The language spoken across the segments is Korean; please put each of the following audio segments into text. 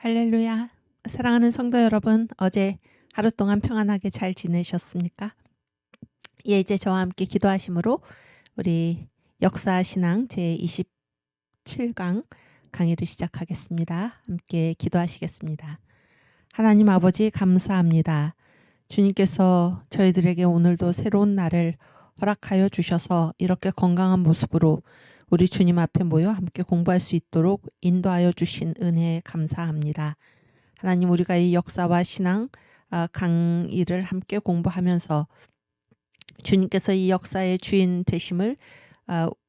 할렐루야. 사랑하는 성도 여러분, 어제 하루 동안 평안하게 잘 지내셨습니까? 예, 이제 저와 함께 기도하심으로 우리 역사신앙 제27강 강의를 시작하겠습니다. 함께 기도하시겠습니다. 하나님 아버지 감사합니다. 주님께서 저희들에게 오늘도 새로운 날을 허락하여 주셔서 이렇게 건강한 모습으로 우리 주님 앞에 모여 함께 공부할 수 있도록 인도하여 주신 은혜에 감사합니다. 하나님, 우리가 이 역사와 신앙 강의를 함께 공부하면서 주님께서 이 역사의 주인 되심을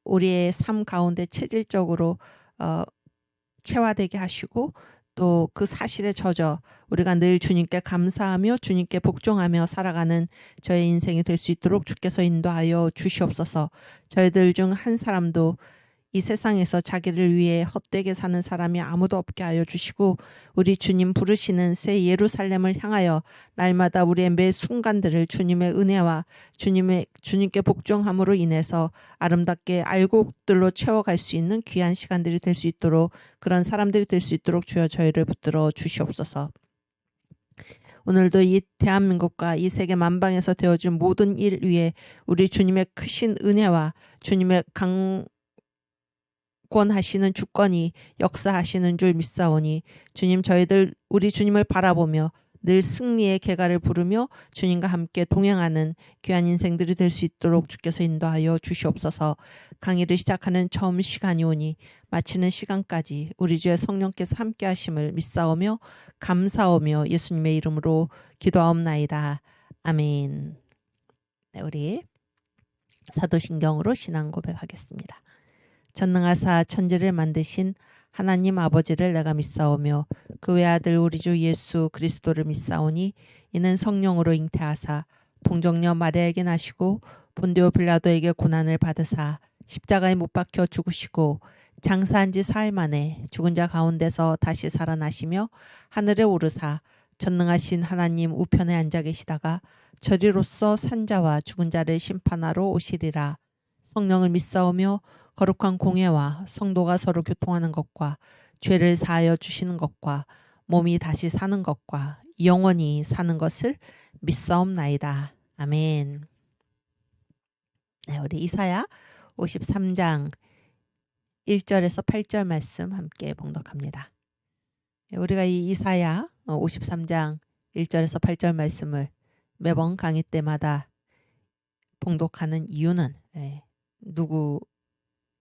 우리의 삶 가운데 체질적으로 체화되게 하시고 또 그 사실에 젖어 우리가 늘 주님께 감사하며 주님께 복종하며 살아가는 저의 인생이 될 수 있도록 주께서 인도하여 주시옵소서. 저희들 중 한 사람도 이 세상에서 자기를 위해 헛되게 사는 사람이 아무도 없게 하여 주시고 우리 주님 부르시는 새 예루살렘을 향하여 날마다 우리의 매 순간들을 주님의 은혜와 주님께 복종함으로 인해서 아름답게 알곡들로 채워갈 수 있는 귀한 시간들이 될 수 있도록, 그런 사람들이 될 수 있도록 주여 저희를 붙들어 주시옵소서. 오늘도 이 대한민국과 이 세계 만방에서 되어진 모든 일 위에 우리 주님의 크신 은혜와 주님의 권하시는 주권이 역사하시는 줄 믿사오니 주님, 저희들 우리 주님을 바라보며 늘 승리의 개가를 부르며 주님과 함께 동행하는 귀한 인생들이 될 수 있도록 주께서 인도하여 주시옵소서. 강의를 시작하는 처음 시간이 오니 마치는 시간까지 우리 주의 성령께서 함께 하심을 믿사오며 감사오며 예수님의 이름으로 기도하옵나이다. 아멘. 네, 우리 사도신경으로 신앙 고백하겠습니다. 전능하사 천지를 만드신 하나님 아버지를 내가 믿사오며 그 외아들 우리 주 예수 그리스도를 믿사오니 이는 성령으로 잉태하사 동정녀 마리아에게 나시고 본디오 빌라도에게 고난을 받으사 십자가에 못 박혀 죽으시고 장사한 지 사흘 만에 죽은 자 가운데서 다시 살아나시며 하늘에 오르사 전능하신 하나님 우편에 앉아 계시다가 저리로서 산자와 죽은 자를 심판하러 오시리라. 성령을 믿사오며 거룩한 공예와 성도가 서로 교통하는 것과 죄를 사하여 주시는 것과 몸이 다시 사는 것과 영원히 사는 것을 믿사옵나이다. 아멘. 네, 우리 이사야 53장 1절에서 8절 말씀 함께 봉독합니다. 우리가 이 이사야 53장 1절에서 8절 말씀을 매번 강의 때마다 봉독하는 이유는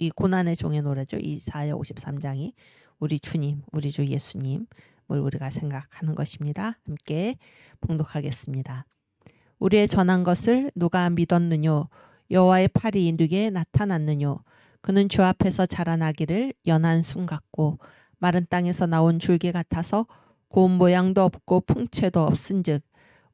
이 고난의 종의 노래죠. 이사야 53장이 우리 주님, 우리 주 예수님을 우리가 생각하는 것입니다. 함께 봉독하겠습니다. 우리의 전한 것을 누가 믿었느뇨? 여호와의 팔이 누구에게 나타났느뇨? 그는 주 앞에서 자라나기를 연한 순 같고 마른 땅에서 나온 줄기 같아서 고운 모양도 없고 풍채도 없은즉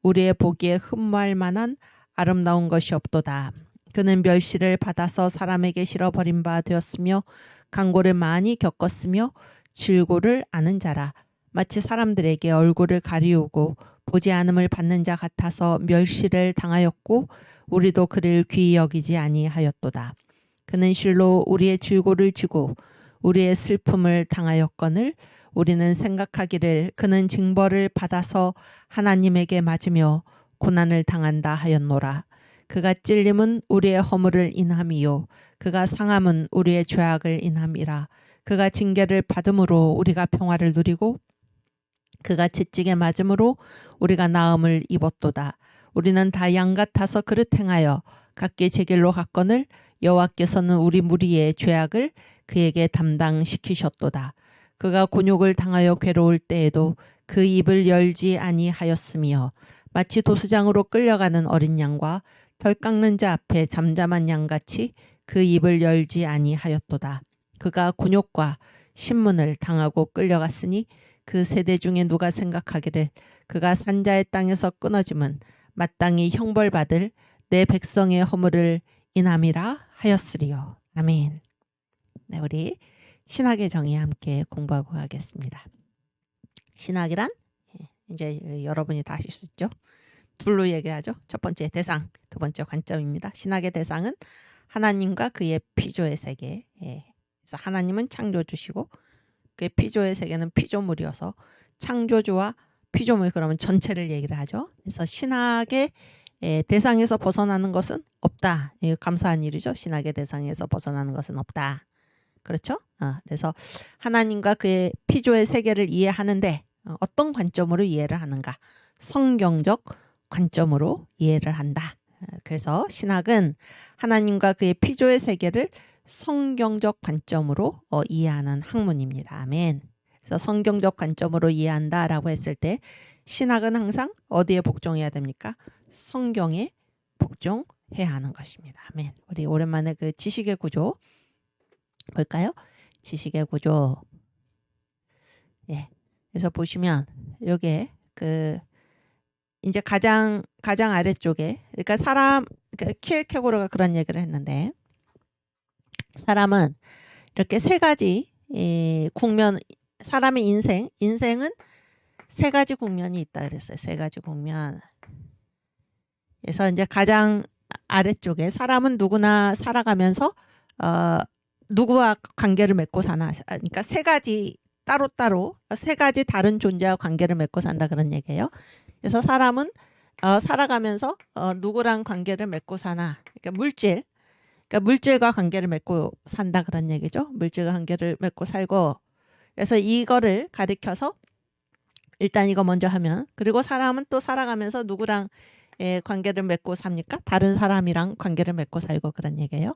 우리의 보기에 흠모할 만한 아름다운 것이 없도다. 그는 멸시를 받아서 사람에게 실어 버린 바 되었으며 강고를 많이 겪었으며 질고를 아는 자라. 마치 사람들에게 얼굴을 가리우고 보지 않음을 받는 자 같아서 멸시를 당하였고 우리도 그를 귀히 여기지 아니하였도다. 그는 실로 우리의 질고를 지고 우리의 슬픔을 당하였거늘 우리는 생각하기를 그는 징벌을 받아서 하나님에게 맞으며 고난을 당한다 하였노라. 그가 찔림은 우리의 허물을 인함이요 그가 상함은 우리의 죄악을 인함이라. 그가 징계를 받음으로 우리가 평화를 누리고 그가 채찍에 맞음으로 우리가 나음을 입었도다. 우리는 다 양 같아서 그릇 행하여 각기 제 길로 갔거늘 여호와께서는 우리 무리의 죄악을 그에게 담당시키셨도다. 그가 곤욕을 당하여 괴로울 때에도 그 입을 열지 아니하였으며 마치 도수장으로 끌려가는 어린 양과 덜 깎는 자 앞에 잠잠한 양같이 그 입을 열지 아니하였도다. 그가 곤욕과 신문을 당하고 끌려갔으니 그 세대 중에 누가 생각하기를 그가 산자의 땅에서 끊어짐은 마땅히 형벌받을 내 백성의 허물을 인함이라 하였으리요. 아멘. 네, 우리 신학의 정의 함께 공부하고 가겠습니다. 신학이란 이제 여러분이 다 아실 수 있죠. 둘로 얘기하죠. 첫 번째 대상, 두 번째 관점입니다. 신학의 대상은 하나님과 그의 피조의 세계. 그래서 하나님은 창조주시고 그의 피조의 세계는 피조물이어서 창조주와 피조물 그러면 전체를 얘기를 하죠. 그래서 신학의 대상에서 벗어나는 것은 없다. 이거 감사한 일이죠. 신학의 대상에서 벗어나는 것은 없다. 그렇죠? 그래서 하나님과 그의 피조의 세계를 이해하는데 어떤 관점으로 이해를 하는가? 성경적 관점으로 이해를 한다. 그래서 신학은 하나님과 그의 피조의 세계를 성경적 관점으로 이해하는 학문입니다. 아멘. 그래서 성경적 관점으로 이해한다라고 했을 때 신학은 항상 어디에 복종해야 됩니까? 성경에 복종해야 하는 것입니다. 아멘. 우리 오랜만에 그 지식의 구조 볼까요? 지식의 구조. 예. 그래서 보시면 요게 그 이제 가장 아래쪽에 그러니까 킬케고르가 그런 얘기를 했는데 사람은 이렇게 세 가지 국면 사람의 인생은 세 가지 국면이 있다 그랬어요. 세 가지 국면. 그래서 이제 가장 아래쪽에 사람은 누구나 살아가면서 누구와 관계를 맺고 사나 그러니까 세 가지 따로따로 세 가지 다른 존재와 관계를 맺고 산다 그런 얘기예요. 그래서 사람은 살아가면서 누구랑 관계를 맺고 사나 그러니까 물질과 관계를 맺고 산다 그런 얘기죠. 물질과 관계를 맺고 살고 그래서 이거를 가리켜서 일단 이거 먼저 하면 그리고 사람은 또 살아가면서 누구랑 관계를 맺고 삽니까? 다른 사람이랑 관계를 맺고 살고 그런 얘기예요.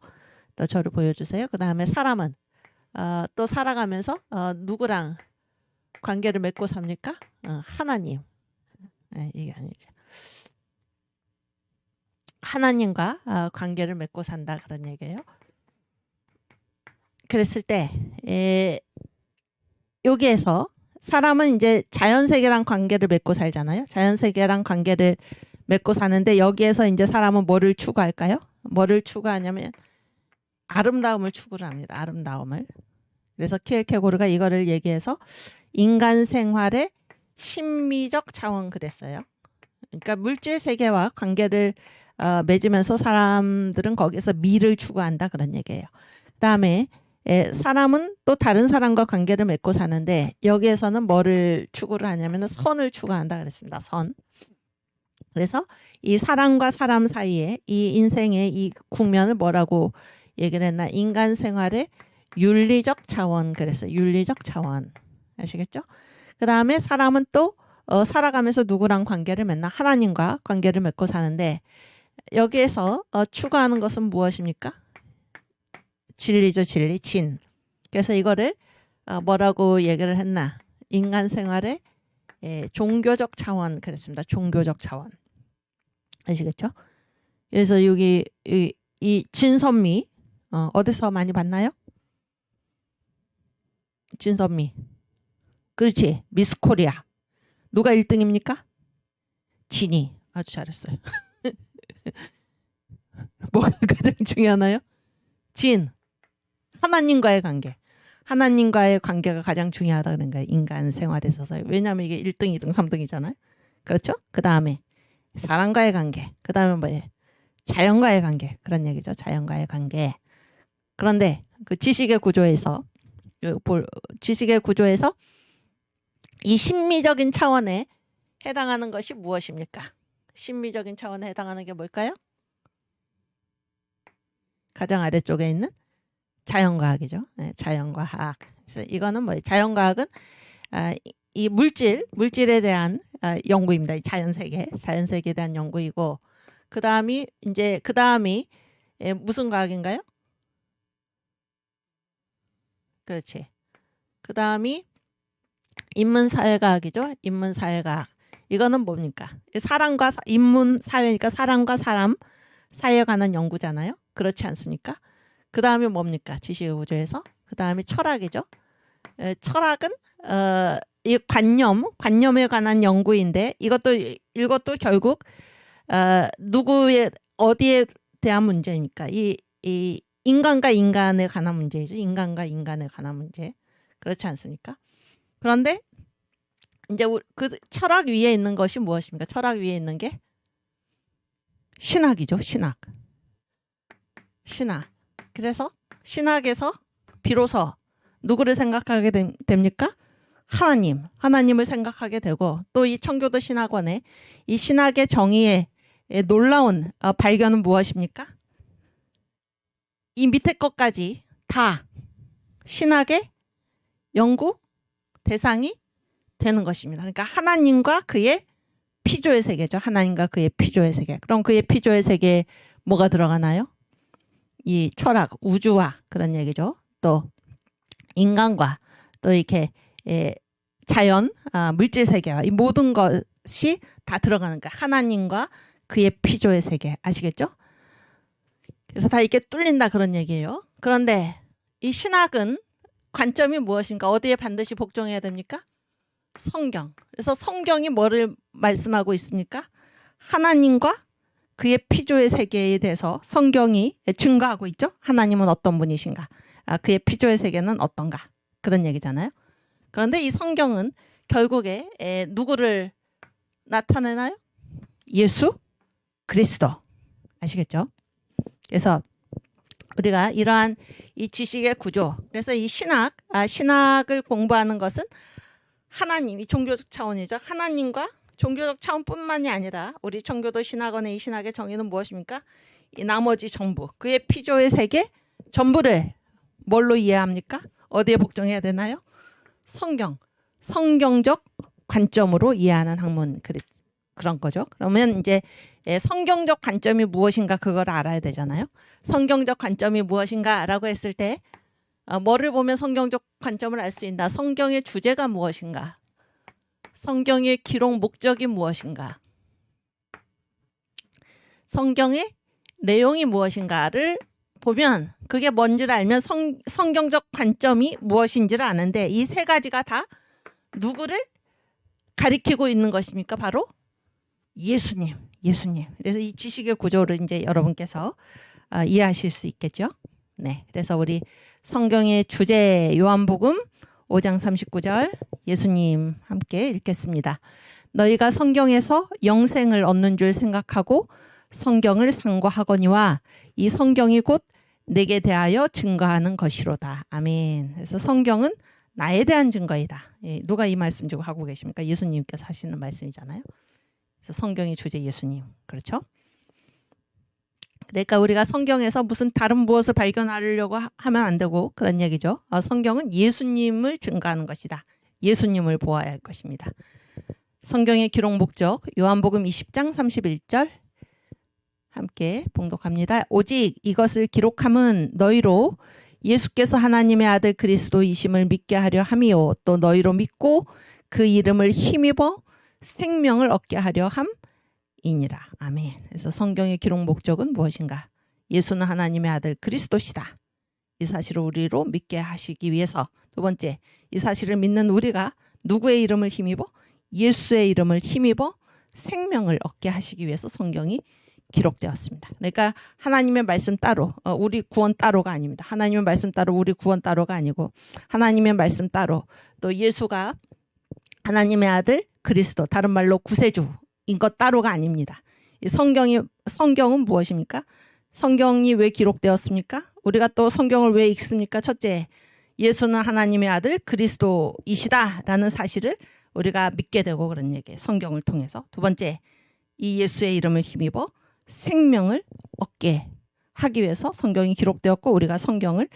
또 저를 보여주세요. 그 다음에 사람은 또 살아가면서 누구랑 관계를 맺고 삽니까? 하나님. 이게 아니죠. 하나님과 관계를 맺고 산다 그런 얘기예요. 그랬을 때 여기에서 사람은 이제 자연세계랑 관계를 맺고 살잖아요. 자연세계랑 관계를 맺고 사는데 여기에서 이제 사람은 뭐를 추구할까요? 뭐를 추구하냐면 아름다움을 추구를 합니다. 아름다움을. 그래서 킬케고르가 이거를 얘기해서 인간 생활의 심미적 차원 그랬어요. 그러니까 물질 세계와 관계를 맺으면서 사람들은 거기서 미를 추구한다 그런 얘기예요. 그다음에 사람은 또 다른 사람과 관계를 맺고 사는데 여기에서는 뭐를 추구를 하냐면 선을 추구한다 그랬습니다. 선. 그래서 이 사람과 사람 사이에 이 인생의 이 국면을 뭐라고 얘기를 했나? 인간 생활의 윤리적 차원 그랬어요. 윤리적 차원. 아시겠죠? 그 다음에 사람은 또 살아가면서 누구랑 관계를 맺나? 하나님과 관계를 맺고 사는데 여기에서 추구하는 것은 무엇입니까? 진리죠. 진리. 진. 그래서 이거를 뭐라고 얘기를 했나? 인간 생활의 종교적 차원 그랬습니다. 종교적 차원. 아시겠죠? 그래서 여기 이 진선미 어디서 많이 봤나요? 진선미. 그렇지. 미스 코리아. 누가 1등입니까? 진이. 아주 잘했어요. 뭐가 가장 중요하나요? 진. 하나님과의 관계. 하나님과의 관계가 가장 중요하다는 거예요. 인간 생활에 있어서. 왜냐하면 이게 1등, 2등, 3등이잖아요. 그렇죠? 그 다음에 사람과의 관계. 그 다음에 뭐예요? 자연과의 관계. 그런 얘기죠. 자연과의 관계. 그런데 그 지식의 구조에서 이 심미적인 차원에 해당하는 것이 무엇입니까? 심미적인 차원에 해당하는 게 뭘까요? 가장 아래쪽에 있는 자연과학이죠. 네, 자연과학. 그래서 이거는 뭐예요? 자연과학은 이 물질에 대한 연구입니다. 이 자연세계에 대한 연구이고 그 다음이 무슨 과학인가요? 그렇지. 그 다음이 인문사회과학이죠. 인문사회과학. 이거는 뭡니까? 인문사회니까 사람과 사람 사이에 관한 연구잖아요. 그렇지 않습니까? 그 다음에 뭡니까? 지식의 구조에서. 그 다음에 철학이죠. 철학은 이 관념에 관한 연구인데 이것도 결국 누구의 어디에 대한 문제입니까? 이 인간과 인간에 관한 문제이죠. 인간과 인간에 관한 문제. 그렇지 않습니까? 그런데 이제 그 철학 위에 있는 것이 무엇입니까? 철학 위에 있는 게 신학이죠. 신학. 그래서 신학에서 비로소 누구를 생각하게 됩니까? 하나님을 생각하게 되고, 또 이 청교도 신학원의 이 신학의 정의의 놀라운 발견은 무엇입니까? 이 밑에 것까지 다 신학의 연구 대상이 되는 것입니다. 그러니까 하나님과 그의 피조의 세계죠. 하나님과 그의 피조의 세계. 그럼 그의 피조의 세계에 뭐가 들어가나요? 이 철학, 우주와 그런 얘기죠. 또 인간과 또 이렇게 자연, 물질 세계와 이 모든 것이 다 들어가는 거예요. 하나님과 그의 피조의 세계. 아시겠죠? 그래서 다 이렇게 뚫린다 그런 얘기예요. 그런데 이 신학은 관점이 무엇인가? 어디에 반드시 복종해야 됩니까? 성경. 그래서 성경이 뭐를 말씀하고 있습니까? 하나님과 그의 피조의 세계에 대해서 성경이 증거하고 있죠. 하나님은 어떤 분이신가? 그의 피조의 세계는 어떤가? 그런 얘기잖아요. 그런데 이 성경은 결국에 누구를 나타내나요? 예수 그리스도. 아시겠죠? 그래서 우리가 이러한 이 지식의 구조, 그래서 이 신학을 공부하는 것은 하나님이 종교적 차원이죠. 하나님과 종교적 차원뿐만이 아니라 우리 청교도 신학원의 이 신학의 정의는 무엇입니까? 이 나머지 전부, 그의 피조의 세계 전부를 뭘로 이해합니까? 어디에 복종해야 되나요? 성경적 관점으로 이해하는 학문, 그런 거죠. 그러면 이제 성경적 관점이 무엇인가 그걸 알아야 되잖아요. 성경적 관점이 무엇인가라고 했을 때 뭐를 보면 성경적 관점을 알 수 있나? 성경의 주제가 무엇인가? 성경의 기록 목적이 무엇인가? 성경의 내용이 무엇인가를 보면 그게 뭔지를 알면 성경적 관점이 무엇인지를 아는데 이 세 가지가 다 누구를 가리키고 있는 것입니까? 바로 예수님. 그래서 이 지식의 구조를 이제 여러분께서 이해하실 수 있겠죠? 네. 그래서 우리 성경의 주제 요한복음 5장 39절 예수님 함께 읽겠습니다. 너희가 성경에서 영생을 얻는 줄 생각하고 성경을 상고하거니와 이 성경이 곧 내게 대하여 증거하는 것이로다. 아멘. 그래서 성경은 나에 대한 증거이다. 누가 이 말씀 지금 하고 계십니까? 예수님께서 하시는 말씀이잖아요. 그래서 성경의 주제 예수님. 그렇죠? 그러니까 우리가 성경에서 무슨 다른 무엇을 발견하려고 하면 안 되고 그런 얘기죠. 성경은 예수님을 증거하는 것이다. 예수님을 보아야 할 것입니다. 성경의 기록 목적 요한복음 20장 31절 함께 봉독합니다. 오직 이것을 기록함은 너희로 예수께서 하나님의 아들 그리스도이심을 믿게 하려 함이요 또 너희로 믿고 그 이름을 힘입어 생명을 얻게 하려 함이니라. 아멘. 그래서 성경의 기록 목적은 무엇인가? 예수는 하나님의 아들 그리스도시다. 이 사실을 우리로 믿게 하시기 위해서. 두 번째, 이 사실을 믿는 우리가 누구의 이름을 힘입어? 예수의 이름을 힘입어 생명을 얻게 하시기 위해서 성경이 기록되었습니다. 그러니까 하나님의 말씀 따로, 우리 구원 따로가 아닙니다. 하나님의 말씀 따로, 우리 구원 따로가 아니고 하나님의 말씀 따로, 또 예수가 하나님의 아들 그리스도, 다른 말로 구세주인 것 따로가 아닙니다. 이 성경은 무엇입니까? 성경이 왜 기록되었습니까? 우리가 또 성경을 왜 읽습니까? 첫째, 예수는 하나님의 아들 그리스도이시다라는 사실을 우리가 믿게 되고 그런 얘기예요. 성경을 통해서. 두 번째, 이 예수의 이름을 힘입어 생명을 얻게 하기 위해서 성경이 기록되었고 우리가 성경을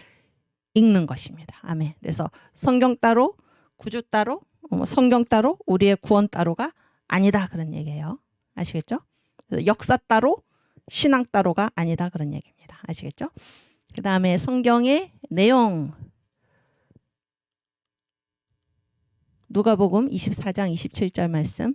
읽는 것입니다. 아멘. 그래서 성경 따로, 구주 따로, 성경 따로, 우리의 구원 따로가 아니다 그런 얘기예요. 아시겠죠? 그래서 역사 따로, 신앙 따로가 아니다 그런 얘기입니다. 아시겠죠? 그 다음에 성경의 내용 누가복음 24장 27절 말씀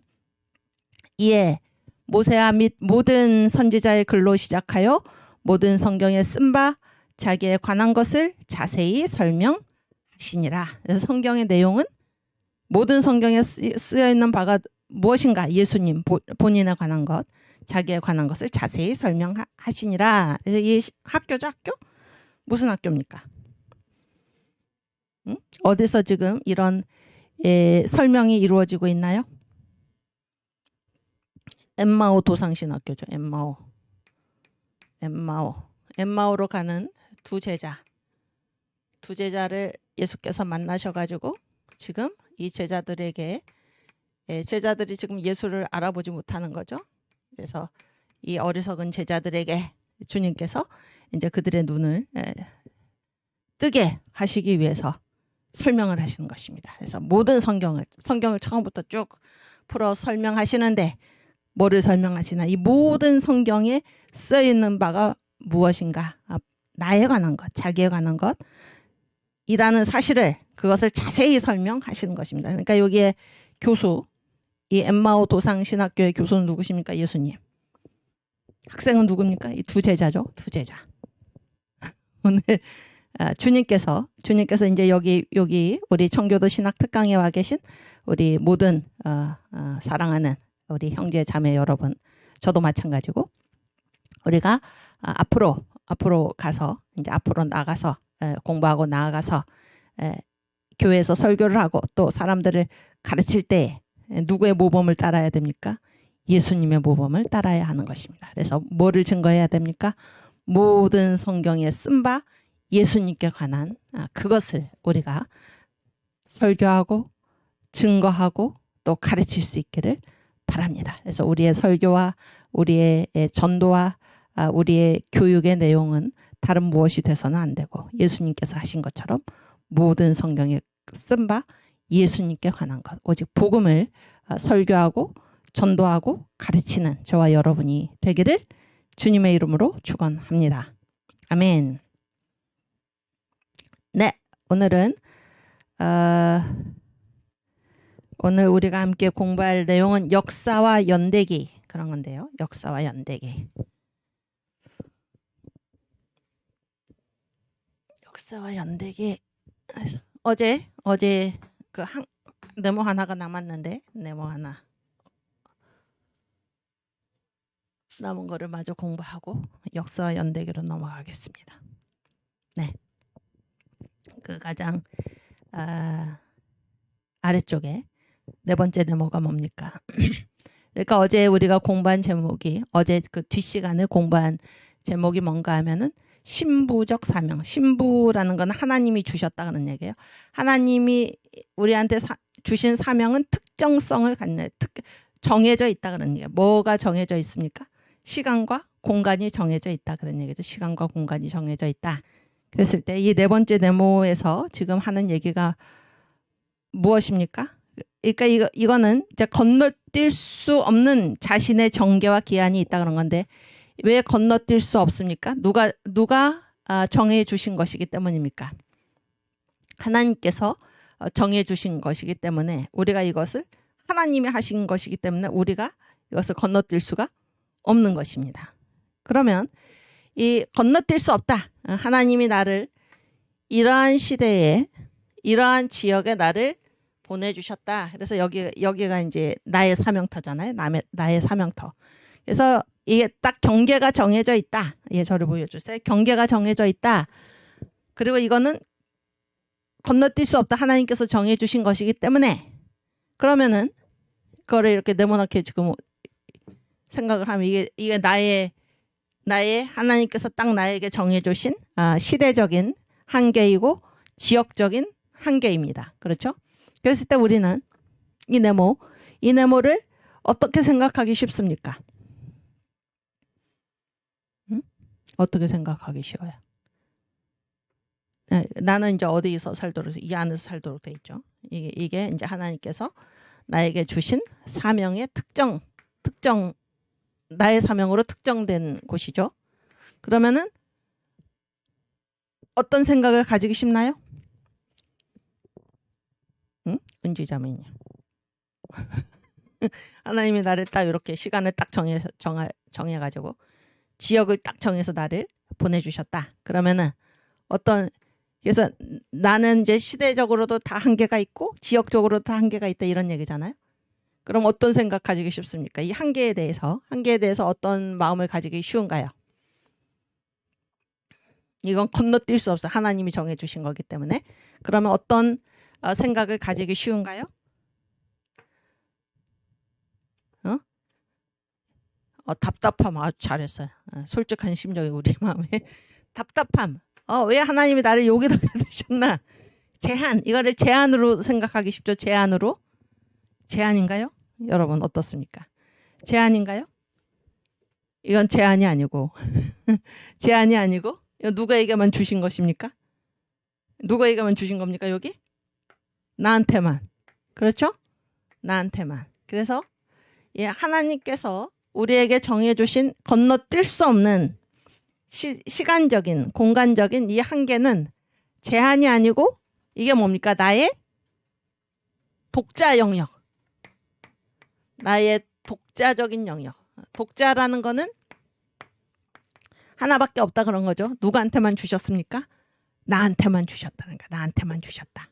이에 모세와 및 모든 선지자의 글로 시작하여 모든 성경에 쓴 바 자기에 관한 것을 자세히 설명하시니라. 그래서 성경의 내용은 모든 성경에 쓰여 있는 바가 무엇인가? 예수님 본인에 관한 것, 자기에 관한 것을 자세히 설명하시니라. 그래서 이 학교죠, 학교? 무슨 학교입니까? 응? 어디서 지금 이런 설명이 이루어지고 있나요? 엠마오 도상신학교죠. 엠마오로 가는 두 제자를 예수께서 만나셔가지고 지금 이 제자들에게 제자들이 지금 예수를 알아보지 못하는 거죠. 그래서 이 어리석은 제자들에게 주님께서 이제 그들의 눈을 뜨게 하시기 위해서 설명을 하시는 것입니다. 그래서 모든 성경을 처음부터 쭉 풀어 설명하시는데 뭐를 설명하시나? 이 모든 성경에 써 있는 바가 무엇인가? 나에 관한 것, 자기에 관한 것이라는 사실을 그것을 자세히 설명하시는 것입니다. 그러니까 여기에 교수, 이 엠마오 도상신학교의 교수는 누구십니까? 예수님. 학생은 누굽니까? 이 두 제자죠. 두 제자. 오늘 주님께서 이제 여기 우리 청교도 신학 특강에 와 계신 우리 모든 사랑하는 우리 형제 자매 여러분, 저도 마찬가지고 우리가 앞으로 가서 이제 앞으로 나가서 공부하고 나아가서 교회에서 설교를 하고 또 사람들을 가르칠 때 누구의 모범을 따라야 됩니까? 예수님의 모범을 따라야 하는 것입니다. 그래서 뭐를 증거해야 됩니까? 모든 성경에 쓴 바 예수님께 관한 그것을 우리가 설교하고 증거하고 또 가르칠 수 있기를 바랍니다. 그래서 우리의 설교와 우리의 전도와 우리의 교육의 내용은 다른 무엇이 돼서는 안 되고 예수님께서 하신 것처럼 모든 성경에 쓴 바 예수님께 관한 것, 오직 복음을 설교하고 전도하고 가르치는 저와 여러분이 되기를 주님의 이름으로 축원합니다. 아멘. 네, 오늘은 오늘 우리가 함께 공부할 내용은 역사와 연대기 그런 건데요. 역사와 연대기. 역사와 연대기. 어제 그 네모 하나가 남았는데 네모 하나 남은 거를 마저 공부하고 역사와 연대기로 넘어가겠습니다. 네, 그 가장 아래쪽에 네 번째 네모가 뭡니까? 그러니까 어제 우리가 공부한 제목이 어제 그 뒷시간에 공부한 제목이 뭔가 하면은 신부적 사명. 신부라는 건 하나님이 주셨다는 얘기예요. 하나님이 우리한테 주신 사명은 특정성을 갖는 정해져 있다 그런 얘기예요. 뭐가 정해져 있습니까? 시간과 공간이 정해져 있다 그런 얘기죠. 시간과 공간이 정해져 있다. 그랬을 때 이 네 번째 네모에서 지금 하는 얘기가 무엇입니까? 그러니까 이거는 이제 건너뛸 수 없는 자신의 정계와 기한이 있다 그런 건데 왜 건너뛸 수 없습니까? 누가 정해 주신 것이기 때문입니까? 하나님께서 정해 주신 것이기 때문에 우리가 이것을 하나님이 하신 것이기 때문에 우리가 이것을 건너뛸 수가 없는 것입니다. 그러면 이 건너뛸 수 없다. 하나님이 나를 이러한 시대에 이러한 지역에 나를 보내주셨다. 그래서 여기가 이제 나의 사명터잖아요. 나의 사명터. 그래서 이게 딱 경계가 정해져 있다. 예, 저를 보여주세요. 경계가 정해져 있다. 그리고 이거는 건너뛸 수 없다. 하나님께서 정해주신 것이기 때문에 그러면은 그거를 이렇게 네모나게 지금 생각을 하면 이게 나의 하나님께서 딱 나에게 정해주신 시대적인 한계이고 지역적인 한계입니다. 그렇죠? 그랬을 때 우리는 이 네모를 어떻게 생각하기 쉽습니까? 어떻게 생각하기 쉬워요? 네, 나는 이제 어디서 살도록 이 안에서 살도록 돼 있죠. 이게 이제 하나님께서 나에게 주신 사명의 특정 나의 사명으로 특정된 곳이죠. 그러면은 어떤 생각을 가지기 쉽나요? 응? 은지자매님. 하나님이 나를 딱 이렇게 시간을 딱 정해가지고 지역을 딱 정해서 나를 보내주셨다. 그러면은 그래서 나는 이제 시대적으로도 다 한계가 있고 지역적으로도 다 한계가 있다 이런 얘기잖아요. 그럼 어떤 생각 가지기 쉽습니까? 이 한계에 대해서 어떤 마음을 가지기 쉬운가요? 이건 건너뛸 수 없어. 하나님이 정해주신 거기 때문에. 그러면 어떤 생각을 가지기 쉬운가요? 답답함. 아주 잘했어요. 솔직한 심정이 우리 마음에. 답답함. 왜 하나님이 나를 여기다 두셨나? 제한, 이거를 제한으로 생각하기 쉽죠. 제한으로. 제한인가요? 여러분 어떻습니까? 제한인가요? 이건 제한이 아니고 제한이 아니고 누구에게만 주신 것입니까? 누구에게만 주신 겁니까? 여기? 나한테만. 그렇죠? 나한테만. 그래서 하나님께서 우리에게 정해주신 건너뛸 수 없는 시간적인 공간적인 이 한계는 제한이 아니고 이게 뭡니까? 나의 독자 영역. 나의 독자적인 영역. 독자라는 거는 하나밖에 없다 그런 거죠. 누구한테만 주셨습니까? 나한테만 주셨다는 거야. 나한테만 주셨다.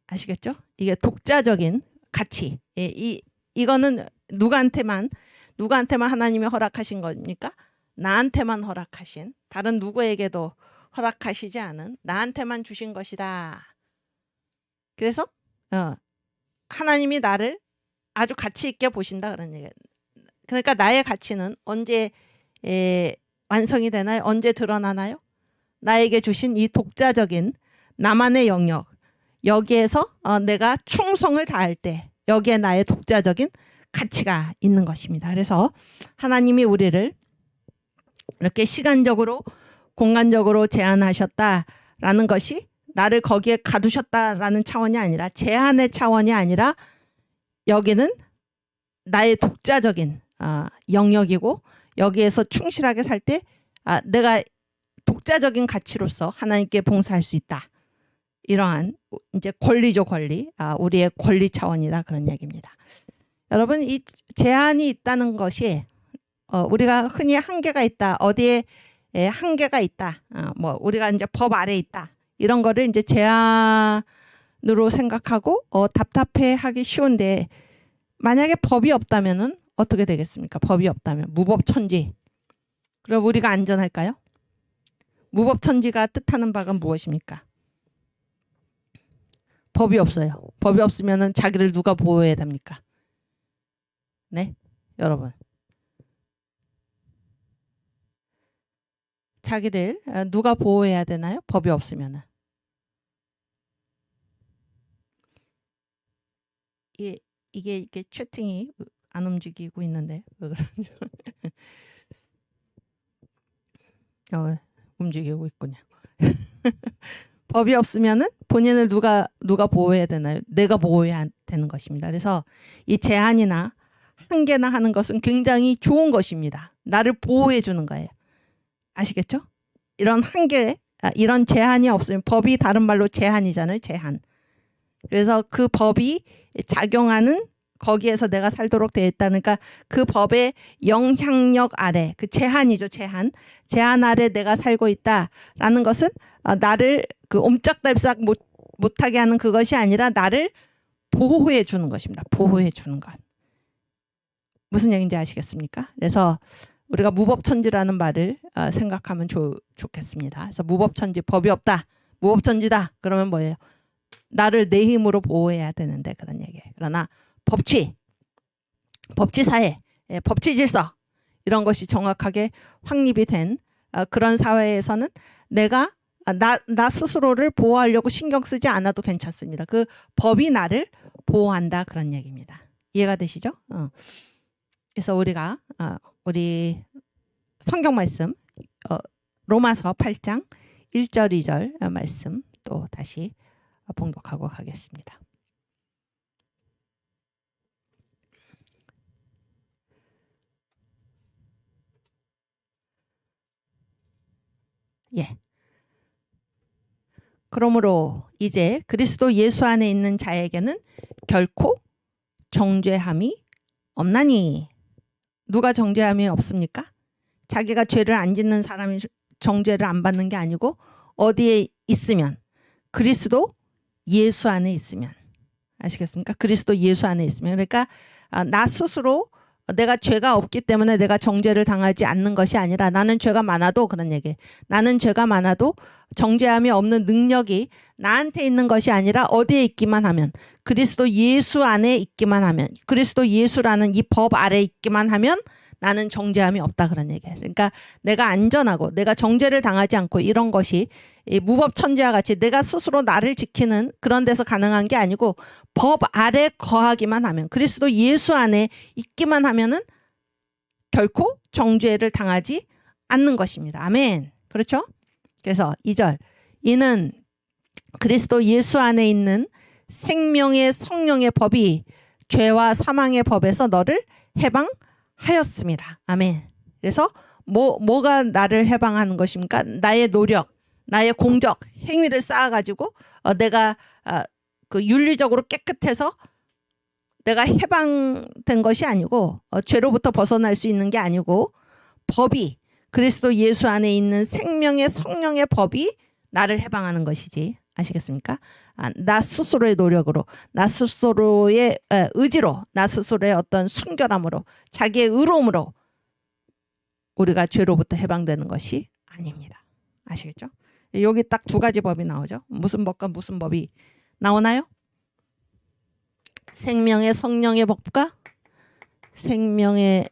아시겠죠? 이게 독자적인 가치. 이거는 누구한테만 하나님이 허락하신 겁니까? 나한테만 허락하신, 다른 누구에게도 허락하시지 않은 나한테만 주신 것이다. 그래서 하나님이 나를 아주 가치 있게 보신다 그런 얘기예요. 그러니까 나의 가치는 언제 완성이 되나요? 언제 드러나나요? 나에게 주신 이 독자적인 나만의 영역, 여기에서 내가 충성을 다할 때 여기에 나의 독자적인 가치가 있는 것입니다. 그래서 하나님이 우리를 이렇게 시간적으로 공간적으로 제한하셨다라는 것이 나를 거기에 가두셨다라는 차원이 아니라, 제한의 차원이 아니라 여기는 나의 독자적인 영역이고, 여기에서 충실하게 살 때 내가 독자적인 가치로서 하나님께 봉사할 수 있다. 이러한 이제 권리죠, 권리. 우리의 권리 차원이다 그런 얘기입니다. 여러분, 이 제한이 있다는 것이 우리가 흔히 한계가 있다, 어디에 한계가 있다, 뭐 우리가 이제 법 아래 있다, 이런 거를 이제 제한으로 생각하고 답답해하기 쉬운데, 만약에 법이 없다면은 어떻게 되겠습니까? 법이 없다면 무법천지. 그럼 우리가 안전할까요? 무법천지가 뜻하는 바가 무엇입니까? 법이 없어요. 법이 없으면은 자기를 누가 보호해야 됩니까? 네, 여러분. 자기를 누가 보호해야 되나요? 법이 없으면은. 이게 채팅이 안 움직이고 있는데 왜 그런지. 움직이고 있군요. 법이 없으면은 본인을 누가 보호해야 되나요? 내가 보호해야 되는 것입니다. 그래서 이 제한이나 한계나 하는 것은 굉장히 좋은 것입니다. 나를 보호해 주는 거예요. 아시겠죠? 이런 한계, 이런 제한이 없으면, 법이 다른 말로 제한이잖아요. 제한. 그래서 그 법이 작용하는 거기에서 내가 살도록 되어 있다. 그러니까 그 법의 영향력 아래, 그 제한이죠, 제한 아래 내가 살고 있다라는 것은 나를 그 옴짝달싹 못하게 하는 그것이 아니라 나를 보호해 주는 것입니다. 보호해 주는 것. 무슨 얘기인지 아시겠습니까? 그래서 우리가 무법천지라는 말을 생각하면 좋겠습니다. 그래서 무법천지, 법이 없다, 무법천지다. 그러면 뭐예요? 나를 내 힘으로 보호해야 되는데 그런 얘기예요. 그러나 법치 사회, 법치 질서, 이런 것이 정확하게 확립이 된 그런 사회에서는 내가 나 스스로를 보호하려고 신경 쓰지 않아도 괜찮습니다. 그 법이 나를 보호한다 그런 얘기입니다. 이해가 되시죠? 그래서 우리가 우리 성경 말씀 로마서 8장 1절 2절 말씀 또 다시 봉독하고 가겠습니다. 예. 그러므로 이제 그리스도 예수 안에 있는 자에게는 결코 정죄함이 없나니. 누가 정죄함이 없습니까? 자기가 죄를 안 짓는 사람이 정죄를 안 받는 게 아니고, 어디에 있으면? 그리스도 예수 안에 있으면. 아시겠습니까? 그리스도 예수 안에 있으면. 그러니까 나 스스로 내가 죄가 없기 때문에 내가 정죄를 당하지 않는 것이 아니라, 나는 죄가 많아도, 그런 얘기, 나는 죄가 많아도 정죄함이 없는 능력이 나한테 있는 것이 아니라 어디에 있기만 하면, 그리스도 예수 안에 있기만 하면, 그리스도 예수라는 이 법 아래 있기만 하면 나는 정죄함이 없다 그런 얘기예요. 그러니까 내가 안전하고 내가 정죄를 당하지 않고 이런 것이 이 무법천지와 같이 내가 스스로 나를 지키는 그런 데서 가능한 게 아니고 법 아래 거하기만 하면 그리스도 예수 안에 있기만 하면은 결코 정죄를 당하지 않는 것입니다. 아멘. 그렇죠? 그래서 2절 이는 그리스도 예수 안에 있는 생명의 성령의 법이 죄와 사망의 법에서 너를 해방하였습니다. 아멘. 그래서 뭐가 나를 해방하는 것입니까? 나의 노력, 나의 공적, 행위를 쌓아가지고 내가 그 윤리적으로 깨끗해서 내가 해방된 것이 아니고 죄로부터 벗어날 수 있는 게 아니고 법이 그리스도 예수 안에 있는 생명의 성령의 법이 나를 해방하는 것이지. 아시겠습니까? 나 스스로의 노력으로, 나 스스로의 의지로, 나 스스로의 어떤 순결함으로, 자기의 의로움으로 우리가 죄로부터 해방되는 것이 아닙니다. 아시겠죠? 여기 딱 두 가지 법이 나오죠. 무슨 법과 무슨 법이 나오나요? 생명의 성령의 법과 생명의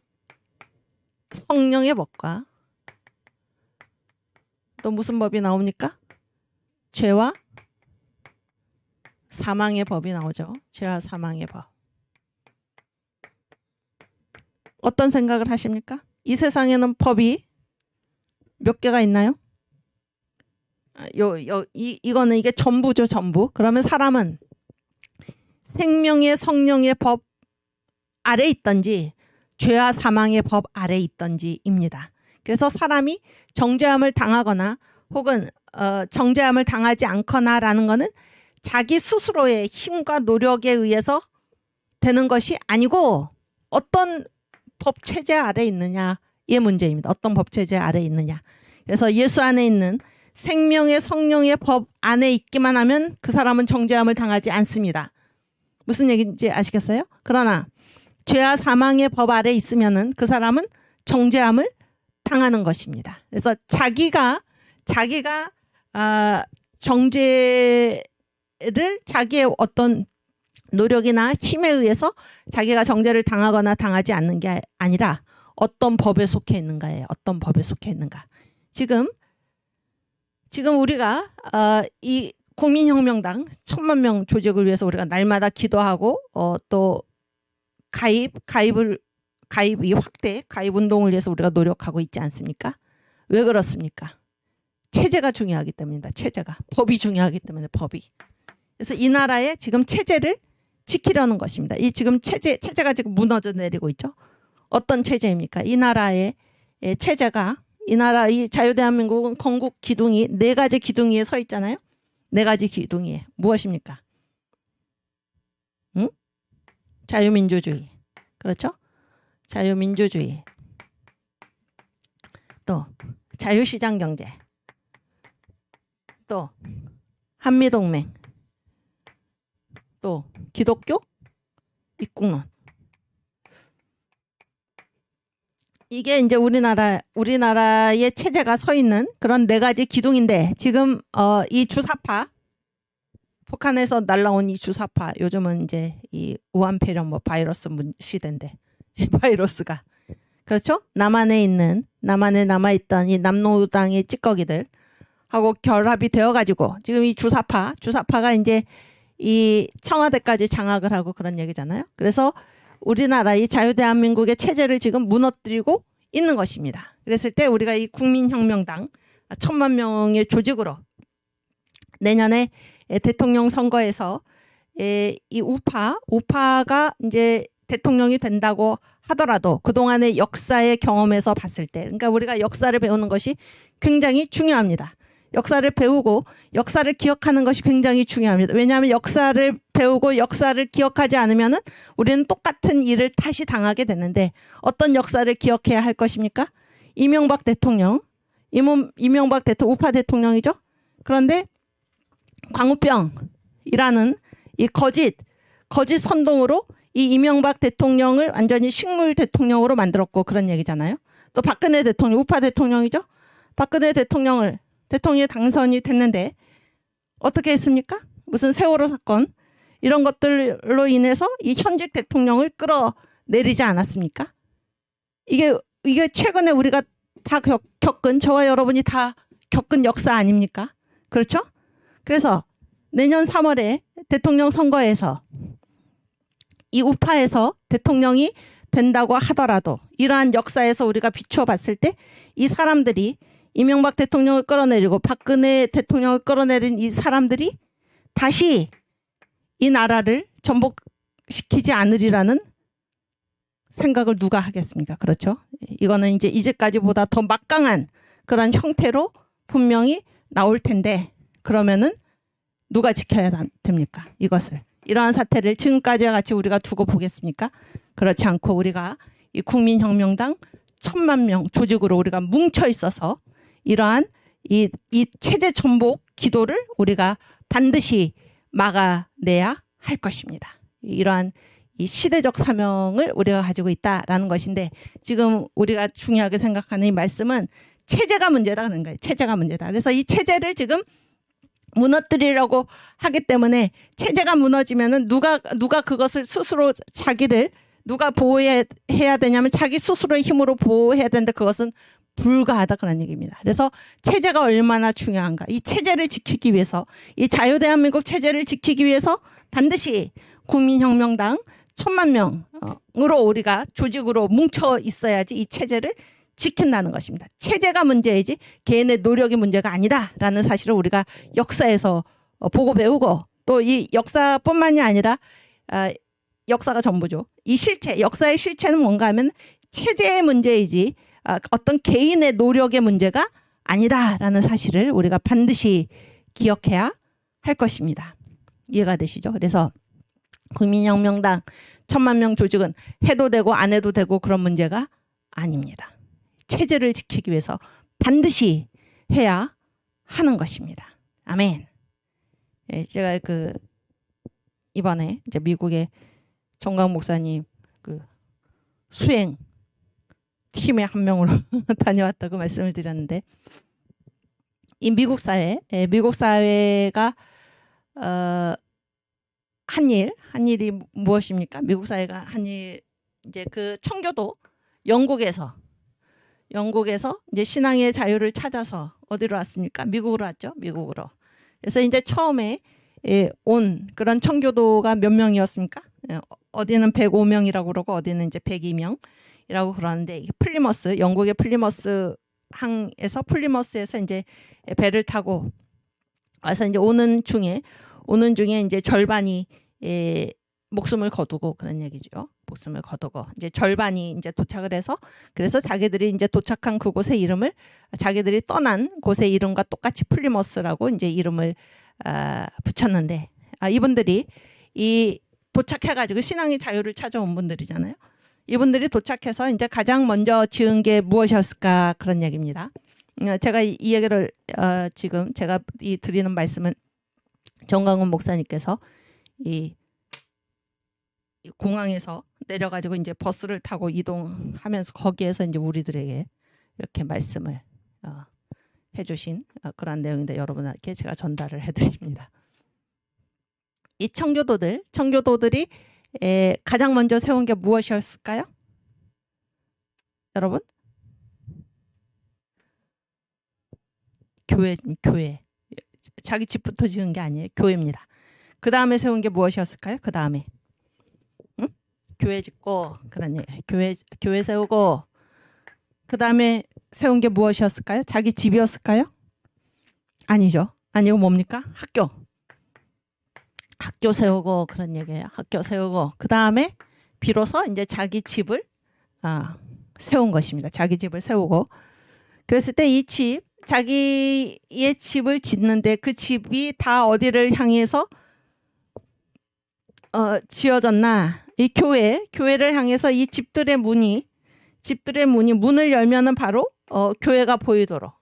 성령의 법과 또 무슨 법이 나옵니까? 죄와 사망의 법이 나오죠. 죄와 사망의 법. 어떤 생각을 하십니까? 이 세상에는 법이 몇 개가 있나요? 이거는 이게 전부죠, 전부. 그러면 사람은 생명의 성령의 법 아래 있던지 죄와 사망의 법 아래 있던지입니다. 그래서 사람이 정죄함을 당하거나 혹은 정죄함을 당하지 않거나라는 것은 자기 스스로의 힘과 노력에 의해서 되는 것이 아니고 어떤 법 체제 아래 있느냐의 문제입니다. 어떤 법 체제 아래 있느냐. 그래서 예수 안에 있는 생명의 성령의 법 안에 있기만 하면 그 사람은 정죄함을 당하지 않습니다. 무슨 얘기인지 아시겠어요? 그러나 죄와 사망의 법 아래 있으면은 그 사람은 정죄함을 당하는 것입니다. 그래서 자기가 정죄를 자기의 어떤 노력이나 힘에 의해서 자기가 정죄를 당하거나 당하지 않는 게 아니라 어떤 법에 속해 있는가예요. 어떤 법에 속해 있는가. 지금 우리가 이 국민혁명당 1000만 조직을 위해서 우리가 날마다 기도하고 또 가입 운동을 위해서 우리가 노력하고 있지 않습니까? 왜 그렇습니까? 체제가 중요하기 때문입니다. 체제가. 법이 중요하기 때문에 법이. 그래서 이 나라의 지금 체제를 지키려는 것입니다. 이 지금 체제가 지금 무너져 내리고 있죠. 어떤 체제입니까? 이 나라의 체제가 이 자유대한민국은 건국 기둥이 4가지 기둥 위에 서 있잖아요. 4가지 기둥 위에 무엇입니까? 응? 자유민주주의. 그렇죠? 자유민주주의. 또 자유시장 경제. 또 한미동맹. 또 기독교 입국론. 이게 이제 우리나라의 체제가 서 있는 그런 4가지 기둥인데 지금 이 주사파 북한에서 날라온 이 주사파 요즘은 이제 이 우한폐렴 바이러스 시대인데 이 바이러스가 그렇죠? 남한에 남아있던 이 남노당의 찌꺼기들 하고 결합이 되어가지고 지금 이 주사파가 이제 이 청와대까지 장악을 하고 그런 얘기잖아요. 그래서 우리나라 이 자유대한민국의 체제를 지금 무너뜨리고 있는 것입니다. 그랬을 때 우리가 이 국민혁명당 1000만 명의 조직으로 내년에 대통령 선거에서 이 우파가 이제 대통령이 된다고 하더라도 그동안의 역사의 경험에서 봤을 때 그러니까 우리가 역사를 배우는 것이 굉장히 중요합니다. 역사를 배우고 역사를 기억하는 것이 굉장히 중요합니다. 왜냐하면 역사를 배우고 역사를 기억하지 않으면 우리는 똑같은 일을 다시 당하게 되는데 어떤 역사를 기억해야 할 것입니까? 이명박 대통령, 우파 대통령이죠. 그런데 광우병이라는 이 거짓 선동으로 이 이명박 대통령을 완전히 식물 대통령으로 만들었고 그런 얘기잖아요. 또 박근혜 대통령, 우파 대통령이죠. 박근혜 대통령이 당선이 됐는데 어떻게 했습니까? 무슨 세월호 사건 이런 것들로 인해서 이 현직 대통령을 끌어내리지 않았습니까? 이게 최근에 우리가 다 겪은, 저와 여러분이 다 겪은 역사 아닙니까? 그렇죠? 그래서 내년 3월에 대통령 선거에서 이 우파에서 대통령이 된다고 하더라도 이러한 역사에서 우리가 비추어 봤을 때 이 사람들이 이명박 대통령을 끌어내리고 박근혜 대통령을 끌어내린 이 사람들이 다시 이 나라를 전복시키지 않으리라는 생각을 누가 하겠습니까? 그렇죠? 이거는 이제 이제까지보다 더 막강한 그런 형태로 분명히 나올 텐데, 그러면은 누가 지켜야 됩니까? 이것을. 이러한 사태를 지금까지와 같이 우리가 두고 보겠습니까? 그렇지 않고 우리가 이 국민혁명당 1000만 명 조직으로 우리가 뭉쳐 있어서 이러한 이 체제 전복 기도를 우리가 반드시 막아내야 할 것입니다. 이러한 이 시대적 사명을 우리가 가지고 있다라는 것인데, 지금 우리가 중요하게 생각하는 이 말씀은 체제가 문제다 그런 거예요. 체제가 문제다. 그래서 이 체제를 지금 무너뜨리려고 하기 때문에, 체제가 무너지면은 누가 그것을 스스로 자기를 누가 보호해야 되냐면 자기 스스로의 힘으로 보호해야 되는데 그것은 불가하다 그런 얘기입니다. 그래서 체제가 얼마나 중요한가. 이 체제를 지키기 위해서, 이 자유대한민국 체제를 지키기 위해서 반드시 국민혁명당 1000만 명으로 우리가 조직으로 뭉쳐 있어야지 이 체제를 지킨다는 것입니다. 체제가 문제이지 개인의 노력이 문제가 아니다라는 사실을 우리가 역사에서 보고 배우고, 또 이 역사뿐만이 아니라 역사가 전부죠. 이 실체, 역사의 실체는 뭔가 하면 체제의 문제이지 어떤 개인의 노력의 문제가 아니다라는 사실을 우리가 반드시 기억해야 할 것입니다. 이해가 되시죠? 그래서 국민혁명당 1000만 명 조직은 해도 되고 안 해도 되고 그런 문제가 아닙니다. 체제를 지키기 위해서 반드시 해야 하는 것입니다. 아멘. 예, 제가 이번에 이제 미국의 정강 목사님 수행 팀의 한 명으로 다녀왔다고 말씀을 드렸는데, 이 미국 사회가 한 일이 무엇입니까? 미국 사회가 한 일, 이제 그 청교도 영국에서 이제 신앙의 자유를 찾아서 어디로 왔습니까? 미국으로 왔죠. 미국으로. 그래서 이제 처음에 온 그런 청교도가 몇 명이었습니까? 어디는 105명이라고 그러고 어디는 이제 102명이라고 그러는데, 플리머스, 영국의 플리머스 항에서 플리머스에서 이제 배를 타고 와서 이제 오는 중에 이제 절반이 목숨을 거두고 그런 얘기죠. 목숨을 거두고 이제 절반이 이제 도착을 해서, 그래서 자기들이 이제 도착한 그곳의 이름을, 자기들이 떠난 곳의 이름과 똑같이 플리머스라고 이제 이름을 붙였는데, 이분들이 이 도착해가지고 신앙의 자유를 찾아온 분들이잖아요. 이분들이 도착해서 이제 가장 먼저 지은 게 무엇이었을까 그런 얘기입니다. 제가 이 얘기를 지금 제가 드리는 말씀은 정강훈 목사님께서 이 공항에서 내려가지고 이제 버스를 타고 이동하면서 거기에서 이제 우리들에게 이렇게 말씀을 해주신 그런 내용인데, 여러분에게 제가 전달을 해드립니다. 이 청교도들이 가장 먼저 세운 게 무엇이었을까요? 여러분? 교회. 자기 집부터 지은 게 아니에요. 교회입니다. 그 다음에 세운 게 무엇이었을까요? 그 다음에 교회 짓고, 그러니 교회 세우고, 그 다음에 세운 게 무엇이었을까요? 자기 집이었을까요? 아니죠. 아니고 뭡니까? 학교 세우고 그런 얘기예요. 학교 세우고, 그 다음에 비로소 이제 자기 집을 세운 것입니다. 자기 집을 세우고, 그랬을 때 이 집, 자기의 집을 짓는데 그 집이 다 어디를 향해서 지어졌나? 이 교회를 향해서 이 집들의 문이 문을 열면은 바로 교회가 보이도록,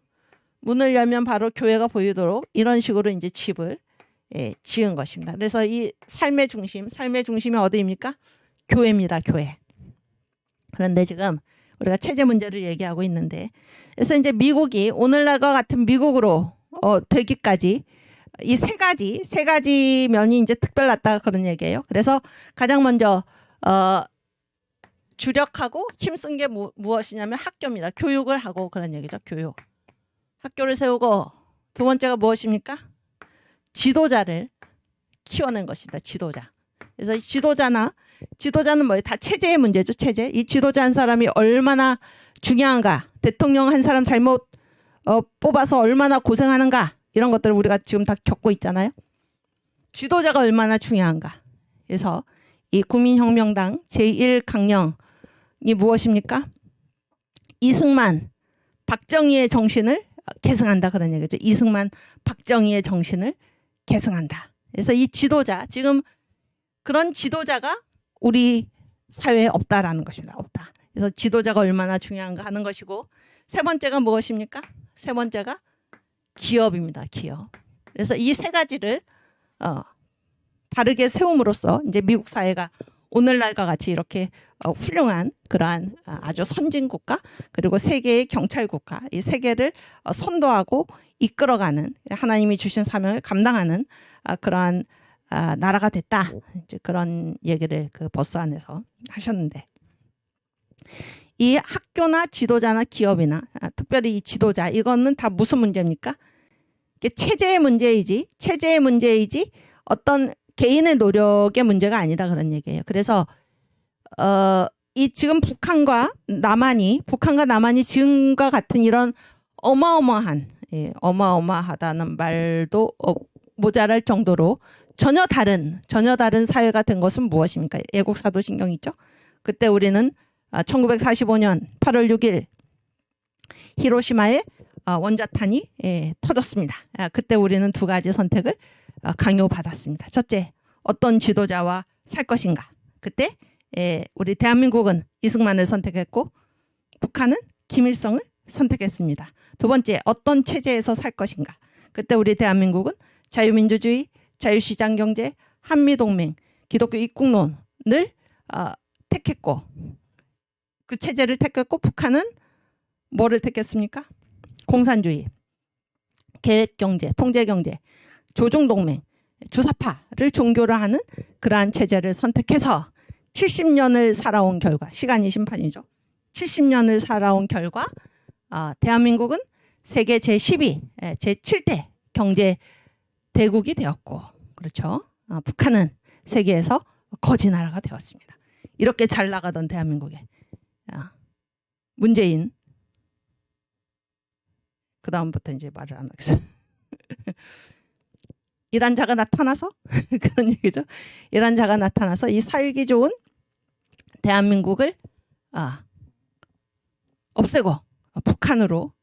문을 열면 바로 교회가 보이도록 이런 식으로 이제 집을 지은 것입니다. 그래서 이 삶의 중심이 어디입니까? 교회입니다. 교회. 그런데 지금 우리가 체제 문제를 얘기하고 있는데, 그래서 이제 미국이 오늘날과 같은 미국으로 되기까지 이 세 가지 면이 이제 특별났다 그런 얘기예요. 그래서 가장 먼저 주력하고 힘쓴 게 무엇이냐면 학교입니다. 교육을 하고 그런 얘기죠. 교육. 학교를 세우고 두 번째가 무엇입니까? 지도자를 키워낸 것입니다. 지도자. 그래서 이 지도자는 뭐예요? 다 체제의 문제죠. 체제. 이 지도자 한 사람이 얼마나 중요한가. 대통령 한 사람 잘못 뽑아서 얼마나 고생하는가. 이런 것들을 우리가 지금 다 겪고 있잖아요. 지도자가 얼마나 중요한가. 그래서 이 국민혁명당 제1강령이 무엇입니까? 이승만, 박정희의 정신을 계승한다 그런 얘기죠. 이승만, 박정희의 정신을 계승한다. 그래서 이 지도자, 지금 그런 지도자가 우리 사회에 없다라는 것입니다. 없다. 그래서 지도자가 얼마나 중요한가 하는 것이고, 세 번째가 무엇입니까? 세 번째가 기업입니다. 기업. 그래서 이 세 가지를 바르게 세움으로써 이제 미국 사회가 오늘날과 같이 이렇게 훌륭한 그러한 아주 선진 국가 그리고 세계의 경찰 국가 이 세계를 선도하고 이끌어가는 하나님이 주신 사명을 감당하는 그러한 나라가 됐다. 이제 그런 얘기를 그 버스 안에서 하셨는데 이 학교나 지도자나 기업이나 특별히 이 지도자 이거는 다 무슨 문제입니까? 이게 체제의 문제이지 어떤 개인의 노력의 문제가 아니다 그런 얘기예요. 그래서 이 지금 북한과 남한이 지금과 같은 이런 어마어마하다는 말도 모자랄 정도로 전혀 다른 사회가 된 것은 무엇입니까? 애국사도신경 있죠. 그때 우리는 1945년 8월 6일 히로시마에 원자탄이 터졌습니다. 그때 우리는 두 가지 선택을 강요받았습니다. 첫째, 어떤 지도자와 살 것인가. 그때 우리 대한민국은 이승만을 선택했고 북한은 김일성을 선택했습니다. 두 번째, 어떤 체제에서 살 것인가. 그때 우리 대한민국은 자유민주주의, 자유시장경제, 한미동맹, 기독교 입국론을 택했고 그 체제를 택했고 북한은 뭐를 택했습니까? 공산주의, 계획경제, 통제경제, 조중동맹, 주사파를 종교로 하는 그러한 체제를 선택해서 70년을 살아온 결과, 시간이 심판이죠. 70년을 살아온 결과 대한민국은 세계 제12, 제7대 경제 대국이 되었고 그렇죠. 북한은 세계에서 거지 나라가 되었습니다. 이렇게 잘 나가던 대한민국에 문재인 그 다음부터 이제 말을 안 하겠어요. 이란자가 나타나서 그런 얘기죠. 이란자가 나타나서 이 살기 좋은 대한민국을 없애고 북한으로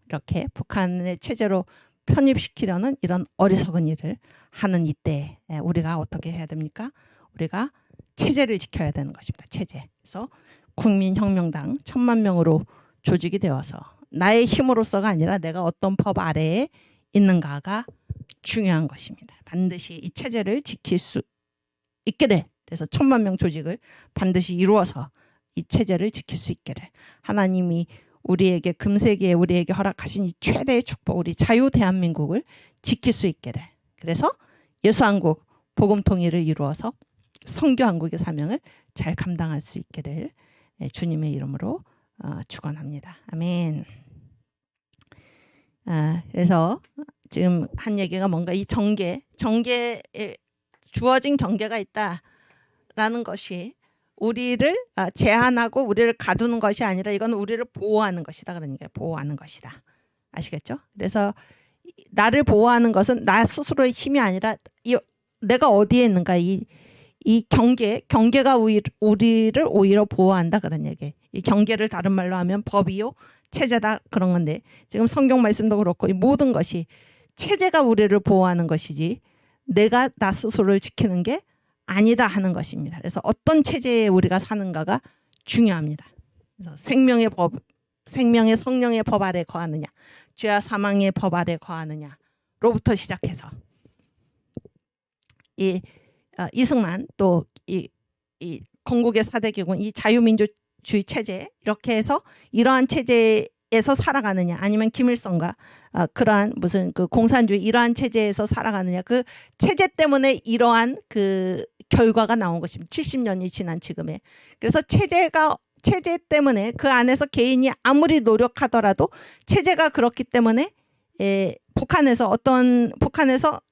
이렇게 북한의 체제로 편입시키려는 이런 어리석은 일을 하는 이때 우리가 어떻게 해야 됩니까? 우리가 체제를 지켜야 되는 것입니다. 체제. 그래서 국민혁명당 1000만 명으로 조직이 되어서 나의 힘으로서가 아니라 내가 어떤 법 아래에 있는가가 중요한 것입니다. 반드시 이 체제를 지킬 수 있기를, 그래서 1000만 명 조직을 반드시 이루어서 이 체제를 지킬 수 있기를 하나님이 우리에게 금세기에 우리에게 허락하신 이 최대의 축복, 우리 자유 대한민국을 지킬 수 있기를, 그래서 예수한국 복음 통일을 이루어서 선교한국의 사명을 잘 감당할 수 있기를 주님의 이름으로 축원합니다. 아멘. 그래서 지금 한 얘기가 뭔가 이 정계에 주어진 경계가 있다라는 것이 우리를 제한하고 우리를 가두는 것이 아니라 이건 우리를 보호하는 것이다. 그러니까 보호하는 것이다. 아시겠죠? 그래서 나를 보호하는 것은 나 스스로의 힘이 아니라 내가 어디에 있는가 이 경계가 우리를 오히려 보호한다 그런 얘기. 이 경계를 다른 말로 하면 법이요 체제다 그런 건데 지금 성경 말씀도 그렇고 이 모든 것이 체제가 우리를 보호하는 것이지 내가 나 스스로를 지키는 게 아니다 하는 것입니다. 그래서 어떤 체제에 우리가 사는가가 중요합니다. 그래서 생명의 성령의 법 아래 거하느냐, 죄와 사망의 법 아래 거하느냐로부터 시작해서 이승만 또 이 건국의 4대 기군 이 자유민주주의 체제 이렇게 해서 이러한 체제에 체제에서 살아가느냐 아니면 김일성과 그러한 무슨 그 공산주의 이러한 체제에서 살아가느냐 그 체제 때문에 이러한 그 결과가 나온 것입니다. 70년이 지난 지금에. 그래서 체제 때문에 그 안에서 개인이 아무리 노력하더라도 체제가 그렇기 때문에 북한에서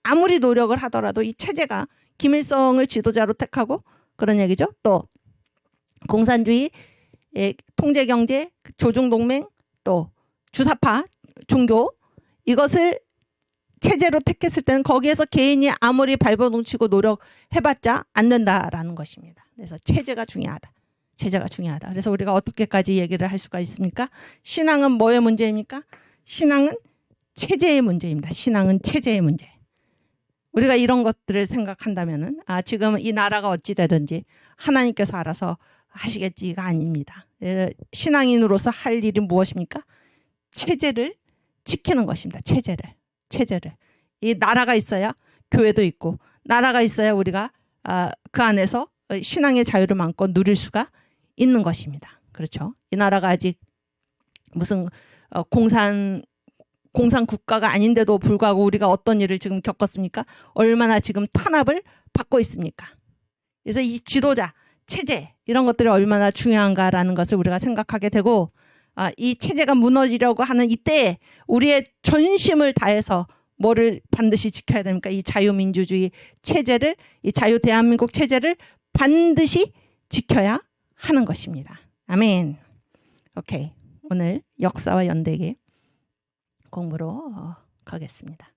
아무리 노력을 하더라도 이 체제가 김일성을 지도자로 택하고 그런 얘기죠. 또 공산주의 통제경제 조중동맹 또 주사파 종교 이것을 체제로 택했을 때는 거기에서 개인이 아무리 발버둥치고 노력해봤자 안 된다라는 것입니다. 그래서 체제가 중요하다. 체제가 중요하다. 그래서 우리가 어떻게까지 얘기를 할 수가 있습니까? 신앙은 뭐의 문제입니까? 신앙은 체제의 문제입니다. 신앙은 체제의 문제. 우리가 이런 것들을 생각한다면은 지금 이 나라가 어찌 되든지 하나님께서 알아서 하시겠지가 아닙니다. 신앙인으로서 할 일이 무엇입니까? 체제를 지키는 것입니다. 체제를. 이 나라가 있어야 교회도 있고 나라가 있어야 우리가 그 안에서 신앙의 자유를 마음껏 누릴 수가 있는 것입니다. 그렇죠? 이 나라가 아직 무슨 공산 국가가 아닌데도 불구하고 우리가 어떤 일을 지금 겪었습니까? 얼마나 지금 탄압을 받고 있습니까? 그래서 이 지도자, 체제 이런 것들이 얼마나 중요한가라는 것을 우리가 생각하게 되고 이 체제가 무너지려고 하는 이때에 우리의 전심을 다해서 뭐를 반드시 지켜야 됩니까? 이 자유민주주의 체제를 이 자유 대한민국 체제를 반드시 지켜야 하는 것입니다. 아멘. 오케이. 오늘 역사와 연대기 공부로 가겠습니다.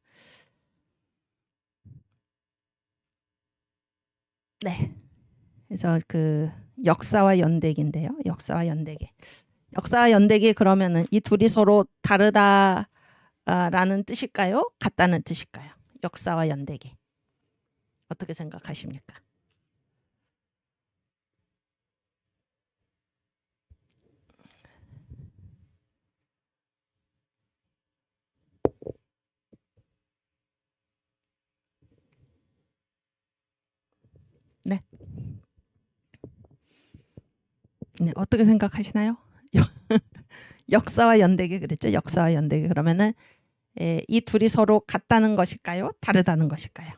네. 그래서 그 역사와 연대기인데요. 역사와 연대기 그러면은 이 둘이 서로 다르다라는 뜻일까요? 같다는 뜻일까요? 역사와 연대기. 어떻게 생각하십니까? 네. 네, 어떻게 생각하시나요? 역사와 연대기 그랬죠. 역사와 연대기 그러면은 이 둘이 서로 같다는 것일까요? 다르다는 것일까요?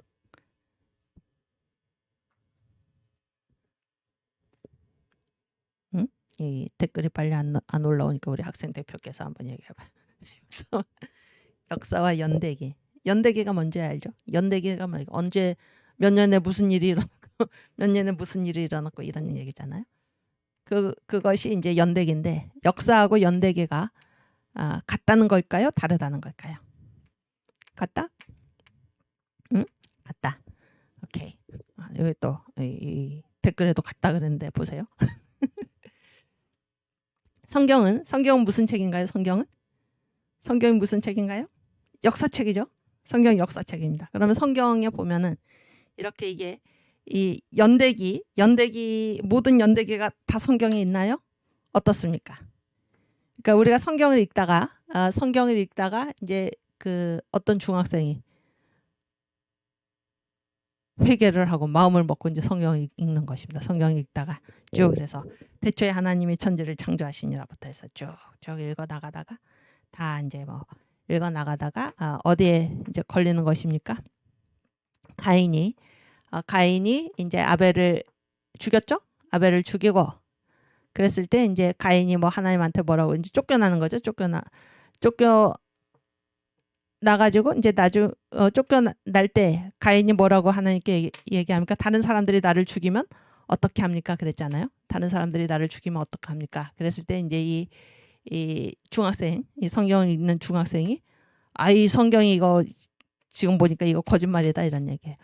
응? 이 댓글이 빨리 안 올라오니까 우리 학생 대표께서 한번 얘기해봐요. 역사와 연대기. 연대기가 뭔지 알죠? 연대기가 뭐 언제 몇 년에 무슨 일이 일어났고 몇 년에 무슨 일이 일어났고 이런 얘기잖아요. 그것이 이제 연대기인데 역사하고 연대기가 같다는 걸까요? 다르다는 걸까요? 같다? 응? 같다. 오케이. 여기 또 이 댓글에도 같다 그랬는데 보세요. 성경은 무슨 책인가요? 성경이 무슨 책인가요? 역사책이죠. 성경 역사책입니다. 그러면 성경에 보면은 이렇게 이게 이 연대기 모든 연대기가 다 성경에 있나요? 어떻습니까? 그러니까 우리가 성경을 읽다가 이제 그 어떤 중학생이 회개를 하고 마음을 먹고 이제 성경을 읽는 것입니다. 성경을 읽다가 쭉 그래서 대초에 하나님이 천지를 창조하시니라부터 해서 쭉 읽어 나가다가 다 이제 뭐 읽어 나가다가 어디에 이제 걸리는 것입니까? 가인이 이제 아벨을 죽였죠? 아벨을 죽이고 그랬을 때 이제 가인이 뭐 하나님한테 뭐라고 이제 쫓겨나는 거죠. 쫓겨나가지고 이제 쫓겨날 때 가인이 뭐라고 하나님께 얘기합니까? 다른 사람들이 나를 죽이면 어떻게 합니까? 그랬잖아요. 다른 사람들이 나를 죽이면 어떻게 합니까? 그랬을 때 이제 이 중학생, 이 성경을 읽는 중학생이 이 성경이 이거 지금 보니까 이거 거짓말이다 이런 얘기예요.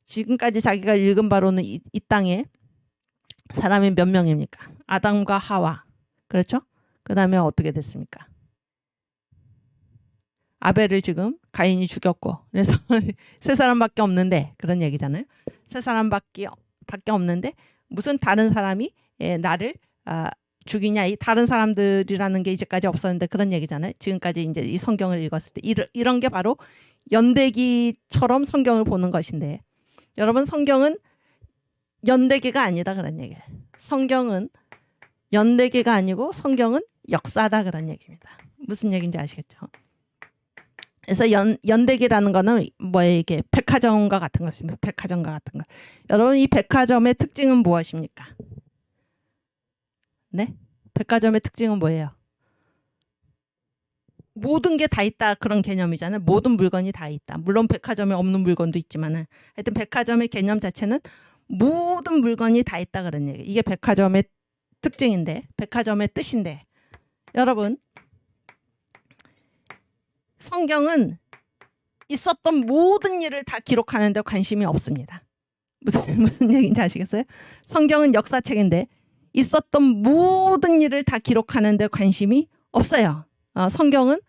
지금까지 자기가 읽은 바로는 이 땅에 사람이 몇 명입니까? 아담과 하와. 그렇죠? 그 다음에 어떻게 됐습니까? 아벨을 지금 가인이 죽였고 그래서 세 사람밖에 없는데 그런 얘기잖아요. 세 사람밖에 없는데 무슨 다른 사람이 나를 죽이냐. 이 다른 사람들이라는 게 이제까지 없었는데 그런 얘기잖아요. 지금까지 이제 이 성경을 읽었을 때 이런 게 바로 연대기처럼 성경을 보는 것인데 여러분 성경은 연대기가 아니다 그런 얘기예요. 성경은 연대기가 아니고 성경은 역사다 그런 얘기입니다. 무슨 얘기인지 아시겠죠? 그래서 연대기라는 거는 뭐예요? 이게 백화점과 같은 것입니다. 백화점과 같은 것. 여러분 이 백화점의 특징은 무엇입니까? 네? 백화점의 특징은 뭐예요? 모든 게 다 있다 그런 개념이잖아요. 모든 물건이 다 있다. 물론 백화점에 없는 물건도 있지만은 하여튼 백화점의 개념 자체는 모든 물건이 다 있다 그런 얘기. 이게 백화점의 특징인데, 백화점의 뜻인데, 여러분 성경은 있었던 모든 일을 다 기록하는 데 관심이 없습니다. 무슨 얘기인지 아시겠어요? 성경은 역사책인데 있었던 모든 일을 다 기록하는 데 관심이 없어요. 성경은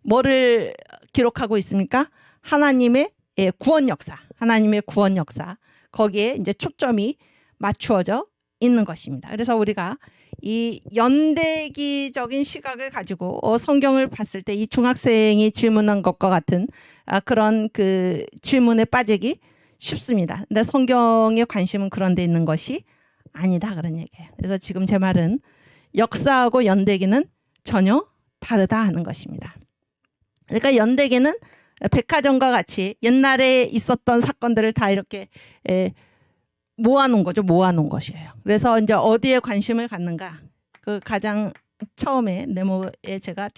뭐를 기록하고 있습니까? 하나님의 구원 역사, 하나님의 구원 역사. 거기에 이제 초점이 맞추어져 있는 것입니다. 그래서 우리가 이 연대기적인 시각을 가지고 성경을 봤을 때 이 중학생이 질문한 것과 같은 그런 그 질문에 빠지기 쉽습니다. 근데 성경의 관심은 그런 데 있는 것이 아니다 그런 얘기예요. 그래서 지금 제 말은 역사하고 연대기는 전혀 다르다 하는 것입니다. 그러니까 연대기는 백화점과 같이 옛날에 있었던 사건들을 다 이렇게 모아놓은 거죠. 모아놓은 것이에요. 그래서 이제 어디에 관심을 갖는가? 그 가장 처음에 네모에 제가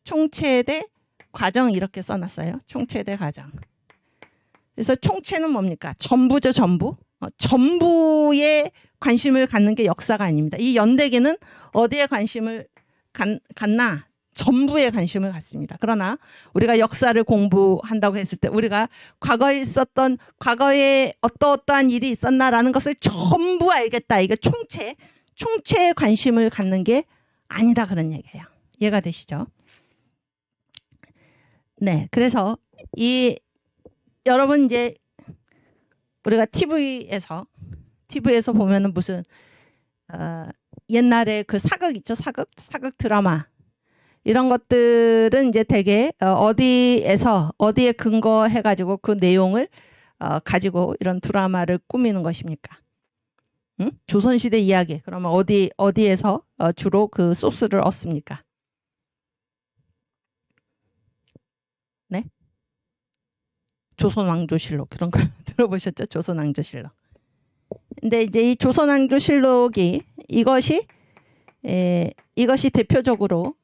총체대 과정 이렇게 써놨어요. 총체대 과정. 그래서 총체는 뭡니까? 전부죠, 전부. 전부에 관심을 갖는 게 역사가 아닙니다. 이 연대기는 어디에 관심을 갖나? 전부에 관심을 갖습니다. 그러나 우리가 역사를 공부한다고 했을 때 우리가 과거에 있었던 과거에 어떠한 일이 있었나라는 것을 전부 알겠다. 이게 총체에 관심을 갖는 게 아니다 그런 얘기예요. 이해가 되시죠? 네, 그래서 여러분 이제 우리가 TV에서 보면은 무슨 옛날에 그 사극 있죠, 사극 드라마. 이런 것들은 이제 되게 어디에 근거해가지고 그 내용을 가지고 이런 드라마를 꾸미는 것입니까? 응? 조선시대 이야기. 그러면 어디에서 주로 그 소스를 얻습니까? 네? 조선왕조실록 그런 거 들어보셨죠? 조선왕조실록. 근데 이제 이 조선왕조실록이 이것이 대표적으로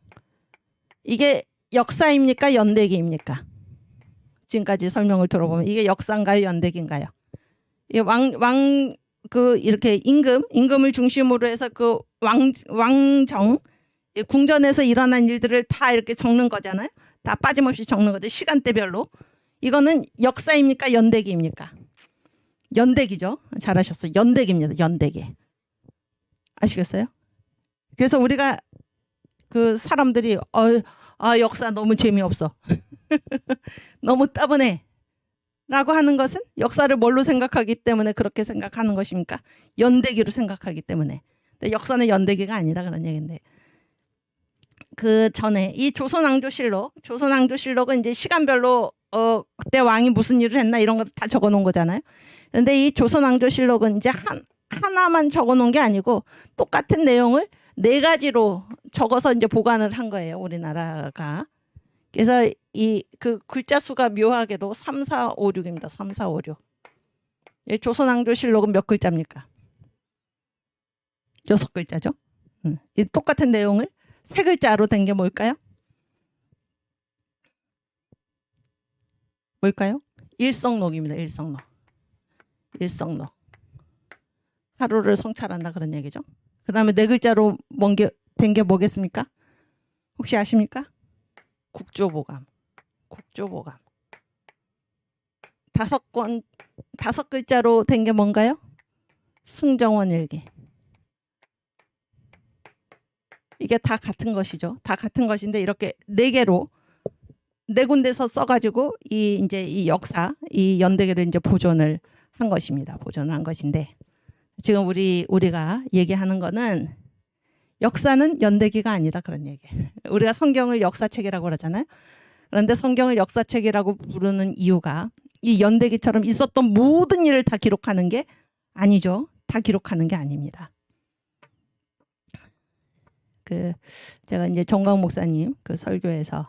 이게 역사입니까? 연대기입니까? 지금까지 설명을 들어보면 이게 역사인가요? 연대기인가요? 이렇게 임금을 중심으로 해서 그 왕정, 궁전에서 일어난 일들을 다 이렇게 적는 거잖아요. 다 빠짐없이 적는 거죠. 시간대별로. 이거는 역사입니까? 연대기입니까? 연대기죠. 잘하셨어요. 연대기입니다. 연대기. 아시겠어요? 그래서 우리가 그 사람들이 역사 너무 재미없어. 너무 따분해. 라고 하는 것은 역사를 뭘로 생각하기 때문에 그렇게 생각하는 것입니까? 연대기로 생각하기 때문에. 근데 역사는 연대기가 아니다 그런 얘기인데. 그 전에 이 조선왕조실록은 이제 시간별로 그때 왕이 무슨 일을 했나 이런 거 다 적어 놓은 거잖아요. 근데 이 조선왕조실록은 이제 하나만 적어 놓은 게 아니고 똑같은 내용을 4가지로 적어서 이제 보관을 한 거예요, 우리나라가. 그래서 그 글자 수가 묘하게도 3, 4, 5, 6입니다. 3, 4, 5, 6. 이 조선왕조실록은 몇 글자입니까? 6글자죠. 이 똑같은 내용을 3글자로 된 게 뭘까요? 뭘까요? 일성록입니다. 일성록. 하루를 성찰한다 그런 얘기죠. 그 다음에 4글자로 된 게 뭐겠습니까? 혹시 아십니까? 국조보감. 5글자로 된 게 뭔가요? 승정원일기. 이게 다 같은 것이죠. 다 같은 것인데 이렇게 4개로 4군데서 써가지고 이 역사, 이 연대기를 이제 보존을 한 것입니다. 보존을 한 것인데 지금 우리가 얘기하는 거는 역사는 연대기가 아니다 그런 얘기. 우리가 성경을 역사책이라고 그러잖아요. 그런데 성경을 역사책이라고 부르는 이유가 이 연대기처럼 있었던 모든 일을 다 기록하는 게 아니죠. 다 기록하는 게 아닙니다. 제가 이제 정광 목사님 그 설교에서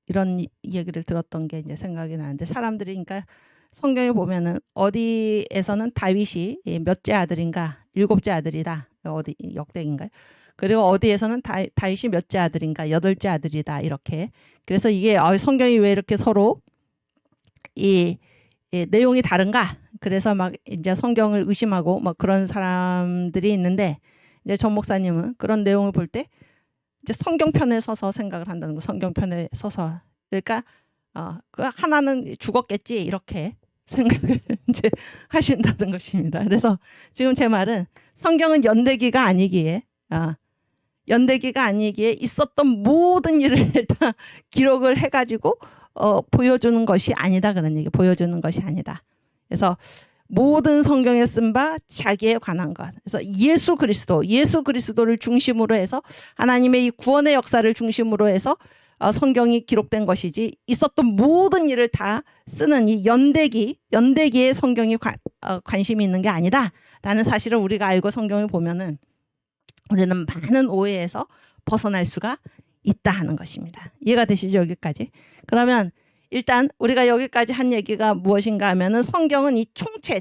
이런 얘기를 들었던 게 이제 생각이 나는데, 사람들이 그러니까 성경에 보면은 어디에서는 다윗이 몇째 아들인가, 일곱째 아들이다, 어디 역대인가요? 그리고 어디에서는 다윗이 몇째 아들인가, 여덟째 아들이다, 이렇게. 그래서 이게 성경이 왜 이렇게 서로 이 내용이 다른가? 그래서 막 이제 성경을 의심하고 막 그런 사람들이 있는데, 이제 정 목사님은 그런 내용을 볼 때 이제 성경편에 서서 생각을 한다는 거. 성경편에 서서. 그러니까 그 하나는 죽었겠지, 이렇게 생각을 이제 하신다는 것입니다. 그래서 지금 제 말은 성경은 연대기가 아니기에 있었던 모든 일을 다 기록을 해가지고 보여주는 것이 아니다, 그런 얘기. 보여주는 것이 아니다. 그래서 모든 성경에 쓴 바 자기에 관한 것. 그래서 예수 그리스도를 중심으로 해서 하나님의 이 구원의 역사를 중심으로 해서 성경이 기록된 것이지, 있었던 모든 일을 다 쓰는 이 연대기에 성경이 관심이 있는 게 아니다라는 사실을 우리가 알고 성경을 보면은 우리는 많은 오해에서 벗어날 수가 있다 하는 것입니다. 이해가 되시죠, 여기까지? 그러면 일단 우리가 여기까지 한 얘기가 무엇인가 하면은, 성경은 이 총체,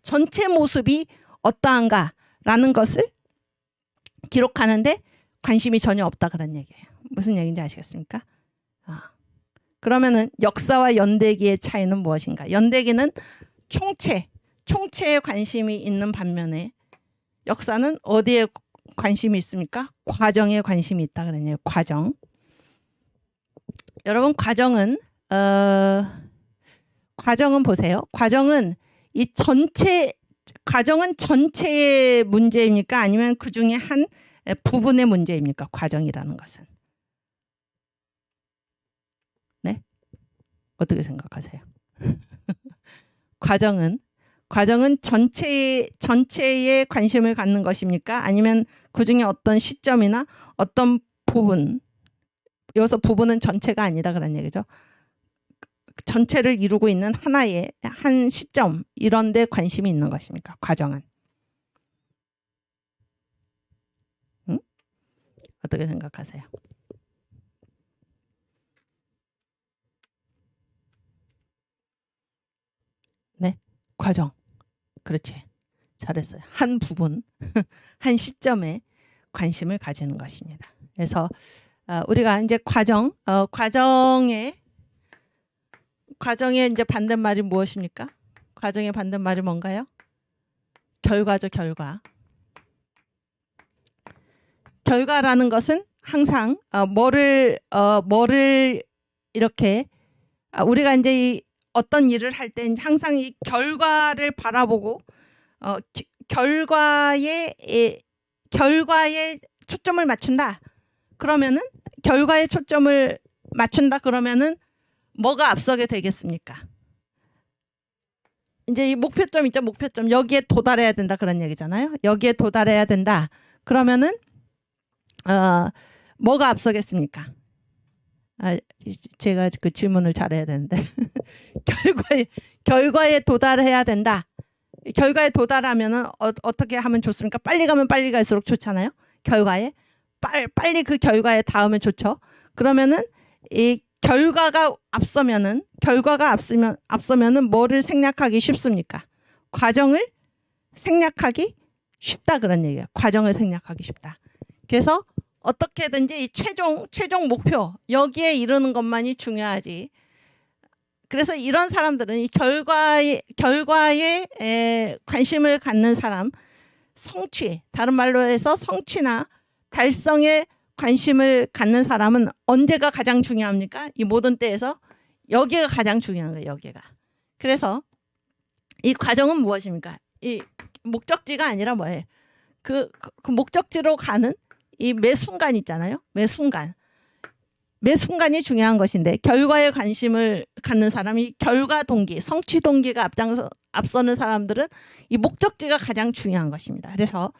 전체 모습이 어떠한가라는 것을 기록하는데 관심이 전혀 없다, 그런 얘기예요. 무슨 얘기인지 아시겠습니까? 그러면은 역사와 연대기의 차이는 무엇인가? 연대기는 총체에 관심이 있는 반면에 역사는 어디에 관심이 있습니까? 과정에 관심이 있다, 그런 얘기예요. 과정. 여러분, 과정은 보세요. 과정은 전체의 문제입니까? 아니면 그 중에 한 부분의 문제입니까? 과정이라는 것은. 네? 어떻게 생각하세요? 과정은 전체에 관심을 갖는 것입니까? 아니면 그 중에 어떤 시점이나 어떤 부분, 여기서 부분은 전체가 아니다, 그런 얘기죠. 전체를 이루고 있는 하나의 한 시점, 이런 데 관심이 있는 것입니까? 과정은. 응? 어떻게 생각하세요? 네? 과정. 그렇지. 잘했어요. 한 부분, 한 시점에 관심을 가지는 것입니다. 그래서 우리가 이제 과정의 이제 반대말이 무엇입니까? 과정의 반대말이 뭔가요? 결과죠, 결과. 결과라는 것은 항상 뭐를 이렇게 우리가 이제 어떤 일을 할 때 항상 이 결과를 바라보고 결과에 초점을 맞춘다. 그러면은 결과에 초점을 맞춘다. 그러면은 뭐가 앞서게 되겠습니까? 이제 이 목표점 있죠, 목표점. 여기에 도달해야 된다, 그런 얘기잖아요. 여기에 도달해야 된다. 그러면은 뭐가 앞서겠습니까? 제가 그 질문을 잘해야 되는데 결과에 도달해야 된다. 결과에 도달하면은 어떻게 하면 좋습니까? 빨리 가면 빨리 갈수록 좋잖아요. 결과에 빨리 그 결과에 닿으면 좋죠. 그러면은 이 결과가 앞서면은 뭐를 생략하기 쉽습니까? 과정을 생략하기 쉽다, 그런 얘기예요. 과정을 생략하기 쉽다. 그래서 어떻게든지 이 최종 목표, 여기에 이르는 것만이 중요하지. 그래서 이런 사람들은 이 결과에 관심을 갖는 사람, 성취, 다른 말로 해서 성취나 달성에 관심을 갖는 사람은 언제가 가장 중요합니까? 이 모든 때에서 여기가 가장 중요한 거예요, 여기가. 그래서 이 과정은 무엇입니까? 이 목적지가 아니라 뭐예요? 그 목적지로 가는 이 매 순간 있잖아요. 매 순간이 중요한 것인데, 결과에 관심을 갖는 사람이 결과 동기, 성취 동기가 앞서는 사람들은 이 목적지가 가장 중요한 것입니다. 그래서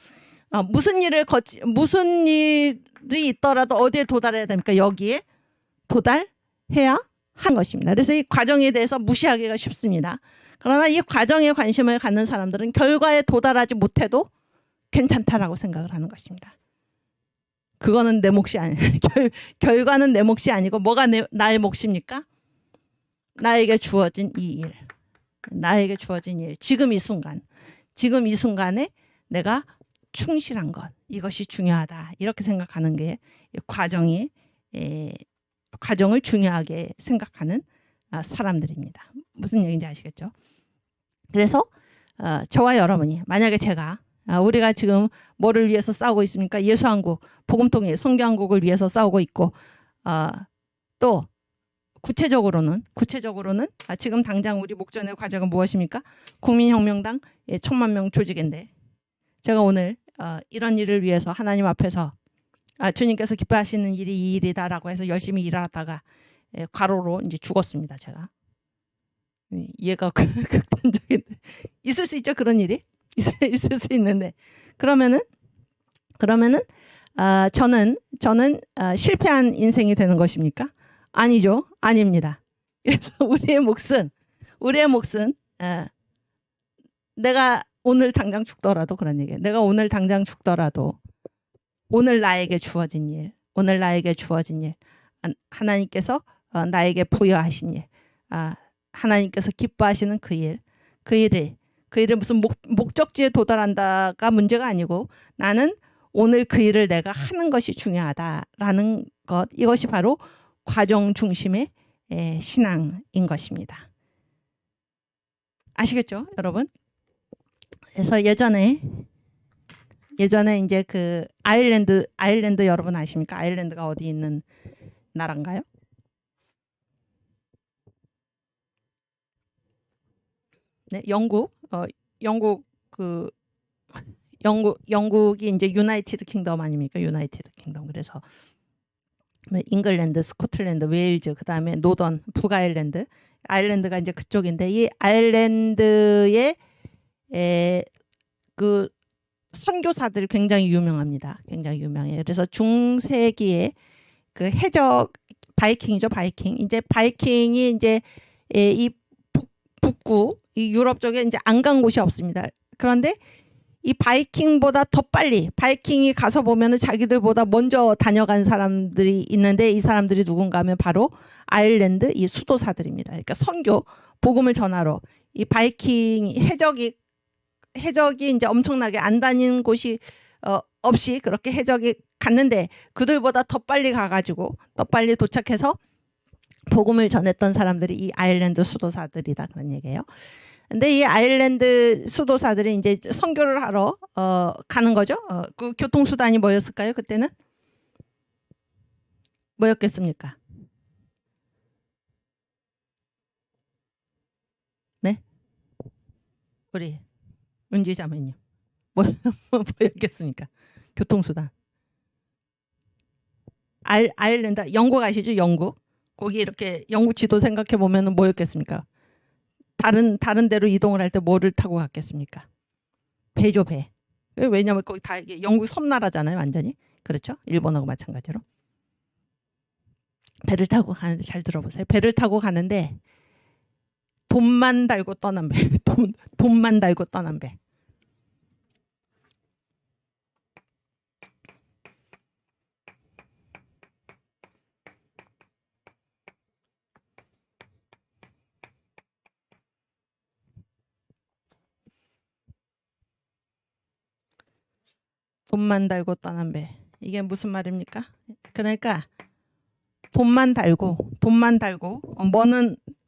무슨 일이 있더라도 어디에 도달해야 됩니까? 여기에 도달해야 한 것입니다. 그래서 이 과정에 대해서 무시하기가 쉽습니다. 그러나 이 과정에 관심을 갖는 사람들은 결과에 도달하지 못해도 괜찮다라고 생각을 하는 것입니다. 그거는 내 몫이 아니 결과는 내 몫이 아니고 뭐가 나의 몫입니까? 나에게 주어진 이 일, 나에게 주어진 일, 지금 이 순간에 내가 충실한 것, 이것이 중요하다. 이렇게 생각하는 게 과정을 중요하게 생각하는 사람들입니다. 무슨 얘기인지 아시겠죠? 그래서 저와 여러분이 만약에 우리가 지금 뭐를 위해서 싸우고 있습니까? 예수한국, 복음통일, 성교한국을 위해서 싸우고 있고 또 구체적으로는 지금 당장 우리 목전의 과제가 무엇입니까? 국민혁명당 1,000만 명 조직인데 제가 오늘 이런 일을 위해서 하나님 앞에서 주님께서 기뻐하시는 일이 이 일이다라고 해서 열심히 일하다가 과로로 이제 죽었습니다. 제가 얘가 극단적인 있을 수 있죠. 그런 일이 있을 수 있는데 그러면은 저는 실패한 인생이 되는 것입니까? 아니죠. 아닙니다. 그래서 우리의 몫은 내가 오늘 당장 죽더라도 그런 얘기예요. 내가 오늘 당장 죽더라도 오늘 나에게 주어진 일, 하나님께서 나에게 부여하신 일, 하나님께서 기뻐하시는 그 일을 무슨 목적지에 도달한다가 문제가 아니고 나는 오늘 그 일을 내가 하는 것이 중요하다라는 것, 이것이 바로 과정 중심의 신앙인 것입니다. 아시겠죠, 여러분? 그래서 예전에 이제 그 아일랜드 여러분 아십니까? 아일랜드가 어디 있는 나라인가요? 네, 영국이 이제 유나이티드 킹덤 아닙니까? 유나이티드 킹덤. 그래서 잉글랜드, 스코틀랜드, 웨일즈, 그다음에 노던, 북아일랜드, 아일랜드가 이제 그쪽인데 이 아일랜드의 그 선교사들이 굉장히 유명합니다. 굉장히 유명해요. 그래서 중세기에 그 해적 바이킹이죠, 바이킹. 이제 바이킹이 이제 이 북구, 이 유럽 쪽에 이제 안 간 곳이 없습니다. 그런데 이 바이킹보다 더 빨리 바이킹이 가서 보면은 자기들보다 먼저 다녀간 사람들이 있는데 이 사람들이 누군가 하면 바로 아일랜드 이 수도사들입니다. 그러니까 선교, 복음을 전하러 이 바이킹 해적이 이제 엄청나게 안 다닌 곳이 없이 그렇게 해적이 갔는데 그들보다 더 빨리 가가지고 더 빨리 도착해서 복음을 전했던 사람들이 이 아일랜드 수도사들이다 그런 얘기예요. 근데 이 아일랜드 수도사들이 이제 선교를 하러 가는 거죠. 그 교통수단이 뭐였을까요? 그때는 뭐였겠습니까? 네, 우리 은지 자매님 뭐였겠습니까? 교통수단. 아일랜드, 영국 아시죠? 영국. 거기 이렇게 영국 지도 생각해 보면은 뭐였겠습니까? 다른 데로 이동을 할 때 뭐를 타고 갔겠습니까? 배죠, 배. 왜냐하면 거기 다 영국 섬나라잖아요, 완전히. 그렇죠? 일본하고 마찬가지로. 배를 타고 가는데 잘 들어보세요. 배를 타고 가는데 돈만 달고 떠난 배. 돈만 달고 떠난 배. 돈만 달고 떠난 배. 이게 무슨 말입니까? 그러니까 돈만 달고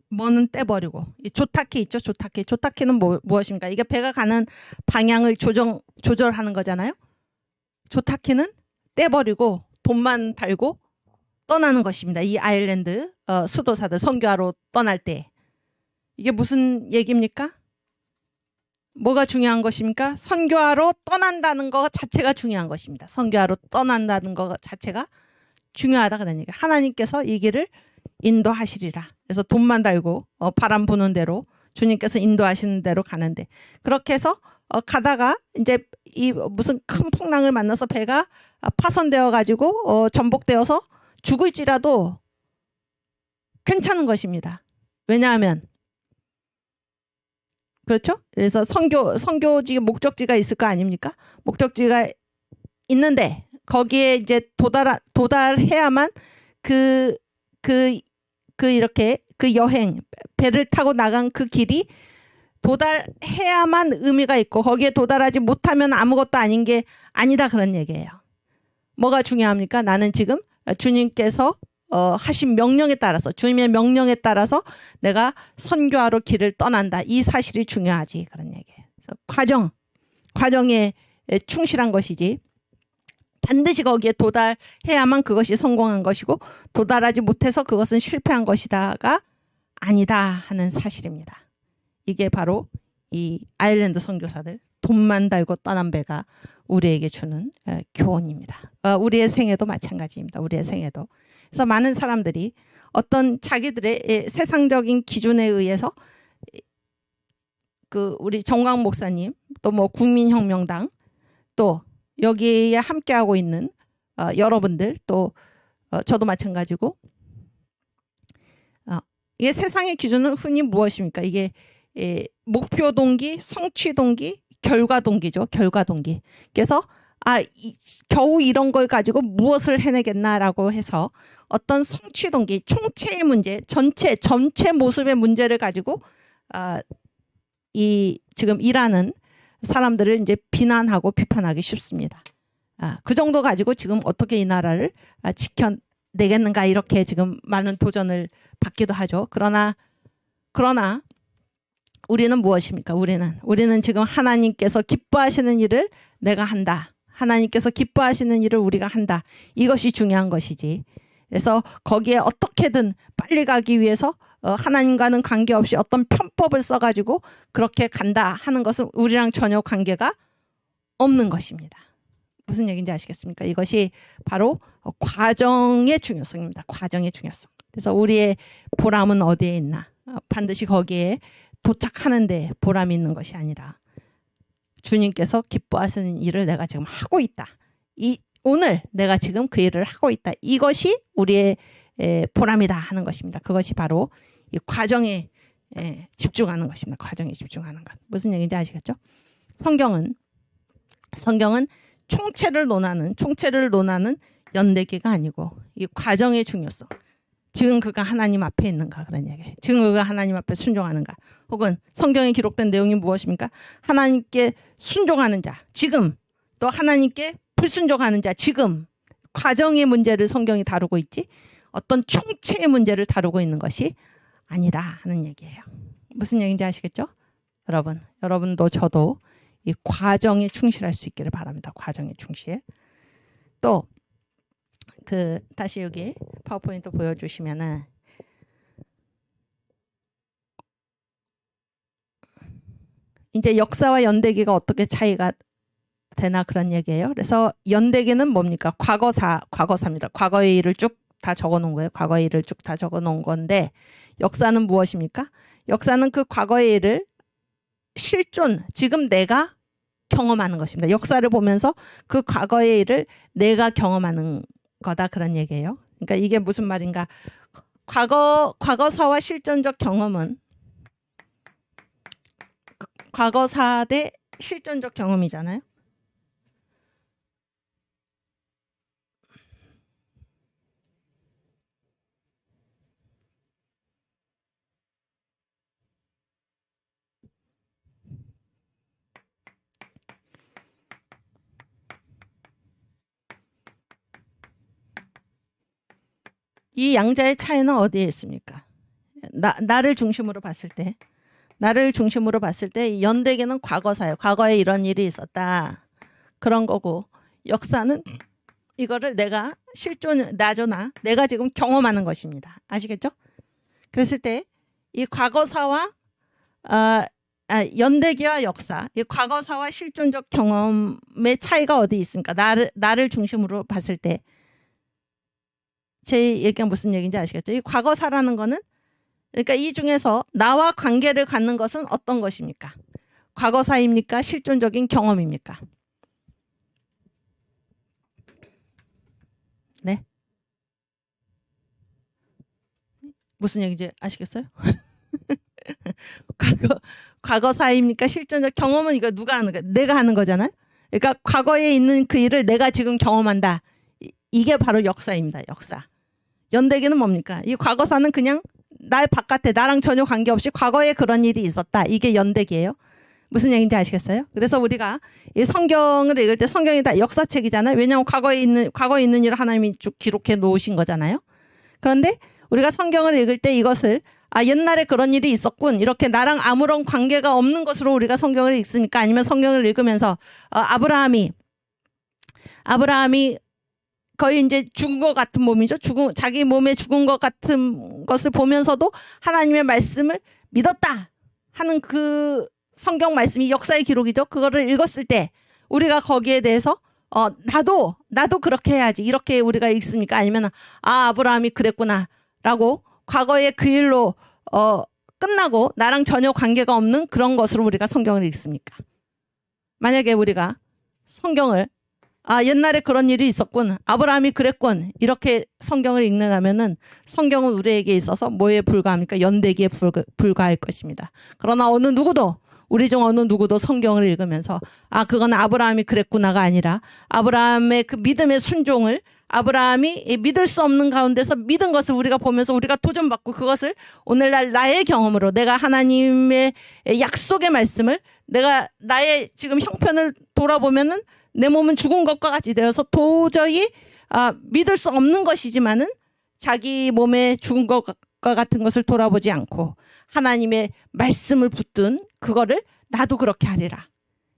뭐는 떼버리고. 이 조타키 있죠? 조타키는 무엇입니까? 이게 배가 가는 방향을 조절하는 거잖아요. 조타키는 떼버리고 돈만 달고 떠나는 것입니다. 이 아일랜드 수도사들 선교하러 떠날 때. 이게 무슨 얘기입니까? 뭐가 중요한 것입니까? 선교하러 떠난다는 것 자체가 중요한 것입니다. 선교하러 떠난다는 것 자체가 중요하다 그런 얘기. 하나님께서 이 길을 인도하시리라. 그래서 돈만 달고 바람 부는 대로 주님께서 인도하시는 대로 가는데 그렇게 해서 가다가 이제 이 무슨 큰 풍랑을 만나서 배가 파손되어 가지고 전복되어서 죽을지라도 괜찮은 것입니다. 왜냐하면 그렇죠? 그래서 선교지 목적지가 있을 거 아닙니까? 목적지가 있는데 거기에 이제 도달해야만 이렇게 그 여행 배를 타고 나간 그 길이 도달해야만 의미가 있고 거기에 도달하지 못하면 아무것도 아닌 게 아니다 그런 얘기예요. 뭐가 중요합니까? 나는 지금 주님께서 하신 명령에 따라서 주님의 명령에 따라서 내가 선교하러 길을 떠난다. 이 사실이 중요하지 그런 얘기예요. 그래서 과정에 충실한 것이지 반드시 거기에 도달해야만 그것이 성공한 것이고 도달하지 못해서 그것은 실패한 것이다가 아니다 하는 사실입니다. 이게 바로 이 아일랜드 선교사들 돈만 달고 떠난 배가 우리에게 주는 교훈입니다. 우리의 생애도 마찬가지입니다. 우리의 생애도. 그래서 많은 사람들이 어떤 자기들의 세상적인 기준에 의해서 그 우리 정광 목사님 또 뭐 국민혁명당 또 여기에 함께하고 있는 여러분들 또 저도 마찬가지고 이게 세상의 기준은 흔히 무엇입니까? 이게 목표 동기, 성취 동기, 결과 동기죠. 결과 동기. 그래서 겨우 이런 걸 가지고 무엇을 해내겠나라고 해서 어떤 성취 동기, 총체의 문제, 전체 모습의 문제를 가지고 이 지금 일하는 사람들을 이제 비난하고 비판하기 쉽습니다. 그 정도 가지고 지금 어떻게 이 나라를 지켜내겠는가 이렇게 지금 많은 도전을 받기도 하죠. 그러나 우리는 무엇입니까? 우리는 지금 하나님께서 기뻐하시는 일을 내가 한다. 하나님께서 기뻐하시는 일을 우리가 한다. 이것이 중요한 것이지. 그래서 거기에 어떻게든 빨리 가기 위해서 하나님과는 관계없이 어떤 편법을 써가지고 그렇게 간다 하는 것은 우리랑 전혀 관계가 없는 것입니다. 무슨 얘기인지 아시겠습니까? 이것이 바로 과정의 중요성입니다. 과정의 중요성. 그래서 우리의 보람은 어디에 있나? 반드시 거기에 도착하는 데 보람이 있는 것이 아니라 주님께서 기뻐하시는 일을 내가 지금 하고 있다. 오늘 내가 지금 그 일을 하고 있다. 이것이 우리의 보람이다 하는 것입니다. 그것이 바로 이 과정에 집중하는 것입니다. 과정에 집중하는 것. 무슨 얘기인지 아시겠죠? 성경은 총체를 논하는 연대기가 아니고 이 과정의 중요성. 지금 그가 하나님 앞에 있는가 그런 얘기예요. 지금 그가 하나님 앞에 순종하는가. 혹은 성경에 기록된 내용이 무엇입니까? 하나님께 순종하는 자. 지금 또 하나님께 불순종하는 자. 지금 과정의 문제를 성경이 다루고 있지 어떤 총체의 문제를 다루고 있는 것이 아니다 하는 얘기예요. 무슨 얘기인지 아시겠죠? 여러분도 저도 이 과정에 충실할 수 있기를 바랍니다. 과정에 충실. 또 다시 여기 파워포인트 보여주시면은 이제 역사와 연대기가 어떻게 차이가 되나 그런 얘기예요. 그래서 연대기는 뭡니까? 과거사입니다. 과거의 일을 쭉 다 적어놓은 거예요. 과거의 일을 쭉 다 적어놓은 건데 역사는 무엇입니까? 역사는 그 과거의 일을 지금 내가 경험하는 것입니다. 역사를 보면서 그 과거의 일을 내가 경험하는 거다 그런 얘기예요. 그러니까 이게 무슨 말인가? 과거사와 실존적 경험은 과거사 대 실존적 경험이잖아요. 이 양자의 차이는 어디에 있습니까? 나를 중심으로 봤을 때 연대기는 과거사예요. 과거에 이런 일이 있었다. 그런 거고 역사는 이거를 내가 내가 지금 경험하는 것입니다. 아시겠죠? 그랬을 때 이 과거사와 연대기와 역사, 이 과거사와 실존적 경험의 차이가 어디 있습니까? 나를 중심으로 봤을 때 제 얘기가 무슨 얘기인지 아시겠죠? 이 과거사라는 거는 그러니까 이 중에서 나와 관계를 갖는 것은 어떤 것입니까? 과거사입니까? 실존적인 경험입니까? 네? 무슨 얘기인지 아시겠어요? 과거사입니까? 실존적 경험은 이거 누가 하는 거야? 내가 하는 거잖아요. 그러니까 과거에 있는 그 일을 내가 지금 경험한다. 이게 바로 역사입니다. 역사. 연대기는 뭡니까? 이 과거사는 그냥 나의 바깥에 나랑 전혀 관계없이 과거에 그런 일이 있었다. 이게 연대기예요. 무슨 얘기인지 아시겠어요? 그래서 우리가 이 성경을 읽을 때 성경이 다 역사책이잖아요. 왜냐하면 과거에 있는 일을 하나님이 쭉 기록해 놓으신 거잖아요. 그런데 우리가 성경을 읽을 때 이것을 옛날에 그런 일이 있었군. 이렇게 나랑 아무런 관계가 없는 것으로 우리가 성경을 읽으니까 아니면 성경을 읽으면서 아브라함이 거의 이제 죽은 것 같은 몸이죠. 자기 몸에 죽은 것 같은 것을 보면서도 하나님의 말씀을 믿었다 하는 그 성경 말씀이 역사의 기록이죠. 그거를 읽었을 때 우리가 거기에 대해서 나도 그렇게 해야지 이렇게 우리가 읽습니까? 아니면 아브라함이 그랬구나라고 과거의 그 일로 끝나고 나랑 전혀 관계가 없는 그런 것으로 우리가 성경을 읽습니까? 만약에 우리가 성경을 옛날에 그런 일이 있었군. 아브라함이 그랬군. 이렇게 성경을 읽는다면은 성경은 우리에게 있어서 뭐에 불과합니까? 연대기에 불과할 것입니다. 그러나 우리 중 어느 누구도 성경을 읽으면서 그건 아브라함이 그랬구나가 아니라 아브라함의 그 믿음의 순종을 아브라함이 믿을 수 없는 가운데서 믿은 것을 우리가 보면서 우리가 도전받고 그것을 오늘날 나의 경험으로 내가 하나님의 약속의 말씀을 내가 나의 지금 형편을 돌아보면은 내 몸은 죽은 것과 같이 되어서 도저히 믿을 수 없는 것이지만은 자기 몸에 죽은 것과 같은 것을 돌아보지 않고 하나님의 말씀을 붙든 그거를 나도 그렇게 하리라.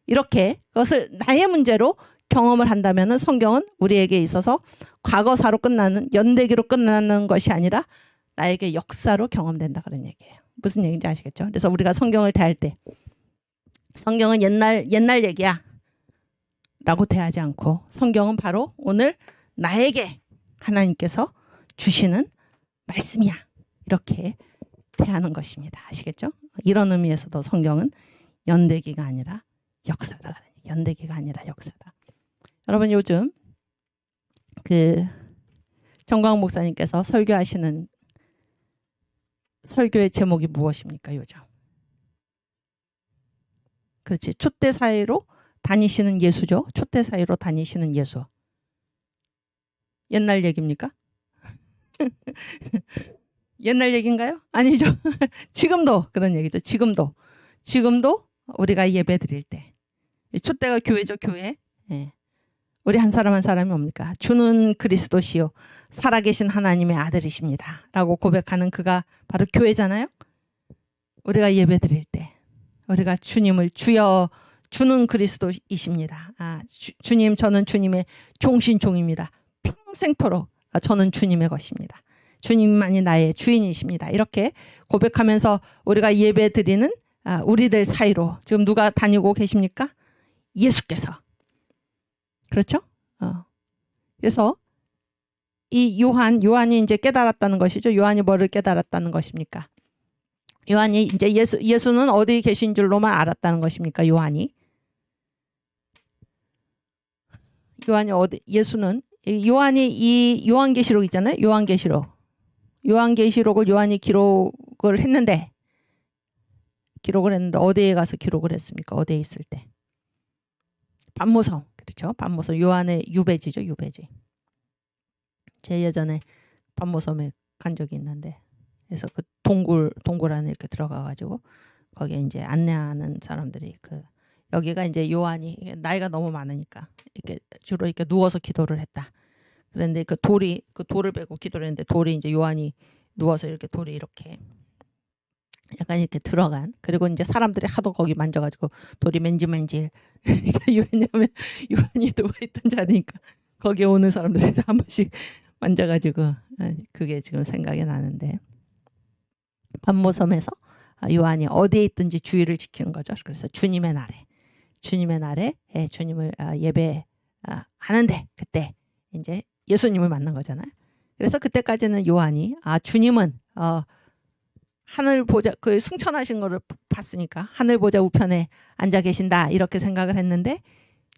이렇게 그것을 나의 문제로 경험을 한다면은 성경은 우리에게 있어서 과거사로 끝나는 연대기로 끝나는 것이 아니라 나에게 역사로 경험된다 그런 얘기예요. 무슨 얘기인지 아시겠죠? 그래서 우리가 성경을 대할 때 성경은 옛날 얘기야 라고 대하지 않고 성경은 바로 오늘 나에게 하나님께서 주시는 말씀이야 이렇게 대하는 것입니다. 아시겠죠? 이런 의미에서도 성경은 연대기가 아니라 역사다. 연대기가 아니라 역사다. 여러분 요즘 그 정광 목사님께서 설교하시는 설교의 제목이 무엇입니까? 요즘. 그렇지. 촛대 사이로 다니시는 예수죠. 촛대 사이로 다니시는 예수. 옛날 얘기입니까? 옛날 얘기인가요? 아니죠. 지금도 그런 얘기죠. 지금도 우리가 예배 드릴 때 촛대가 교회죠. 교회. 예. 우리 한 사람 한 사람이 뭡니까? 주는 그리스도시요 살아계신 하나님의 아들이십니다 라고 고백하는 그가 바로 교회잖아요. 우리가 예배 드릴 때 우리가 주님을 주는 그리스도이십니다. 주님 저는 주님의 종신종입니다. 평생토록 저는 주님의 것입니다. 주님만이 나의 주인이십니다. 이렇게 고백하면서 우리가 예배 드리는 우리들 사이로 지금 누가 다니고 계십니까? 예수께서. 그렇죠? 그래서 이 요한이 이제 깨달았다는 것이죠. 요한이 뭐를 깨달았다는 것입니까? 요한이 이제 예수는 어디 계신 줄로만 알았다는 것입니까? 요한이 예수는 요한이 이 요한계시록 있잖아요. 요한계시록을 요한이 기록을 했는데 어디에 가서 기록을 했습니까? 어디에 있을 때? 반모섬. 그렇죠. 반모섬. 요한의 유배지죠. 유배지. 제 예전에 반모섬에 간 적이 있는데 그래서 그 동굴 안에 이렇게 들어가가지고 거기에 이제 안내하는 사람들이 여기가 이제 요한이 나이가 너무 많으니까 이렇게 주로 이렇게 누워서 기도를 했다. 그런데 그 돌을 베고 기도를 했는데 돌이 이제 요한이 누워서 이렇게 돌이 이렇게 약간 이렇게 들어간. 그리고 이제 사람들이 하도 거기 만져가지고 돌이 맨질맨질. 왜냐면 요한이 누워있던 자리니까 거기에 오는 사람들이 한 번씩 만져가지고 그게 지금 생각이 나는데 반모섬에서 요한이 어디에 있든지 주의를 지키는 거죠. 그래서 주님의 날에 주님을 예배하는데 그때 이제 예수님을 만난 거잖아요. 그래서 그때까지는 요한이 주님은 하늘 보좌 그 승천하신 거를 봤으니까 하늘 보좌 우편에 앉아 계신다 이렇게 생각을 했는데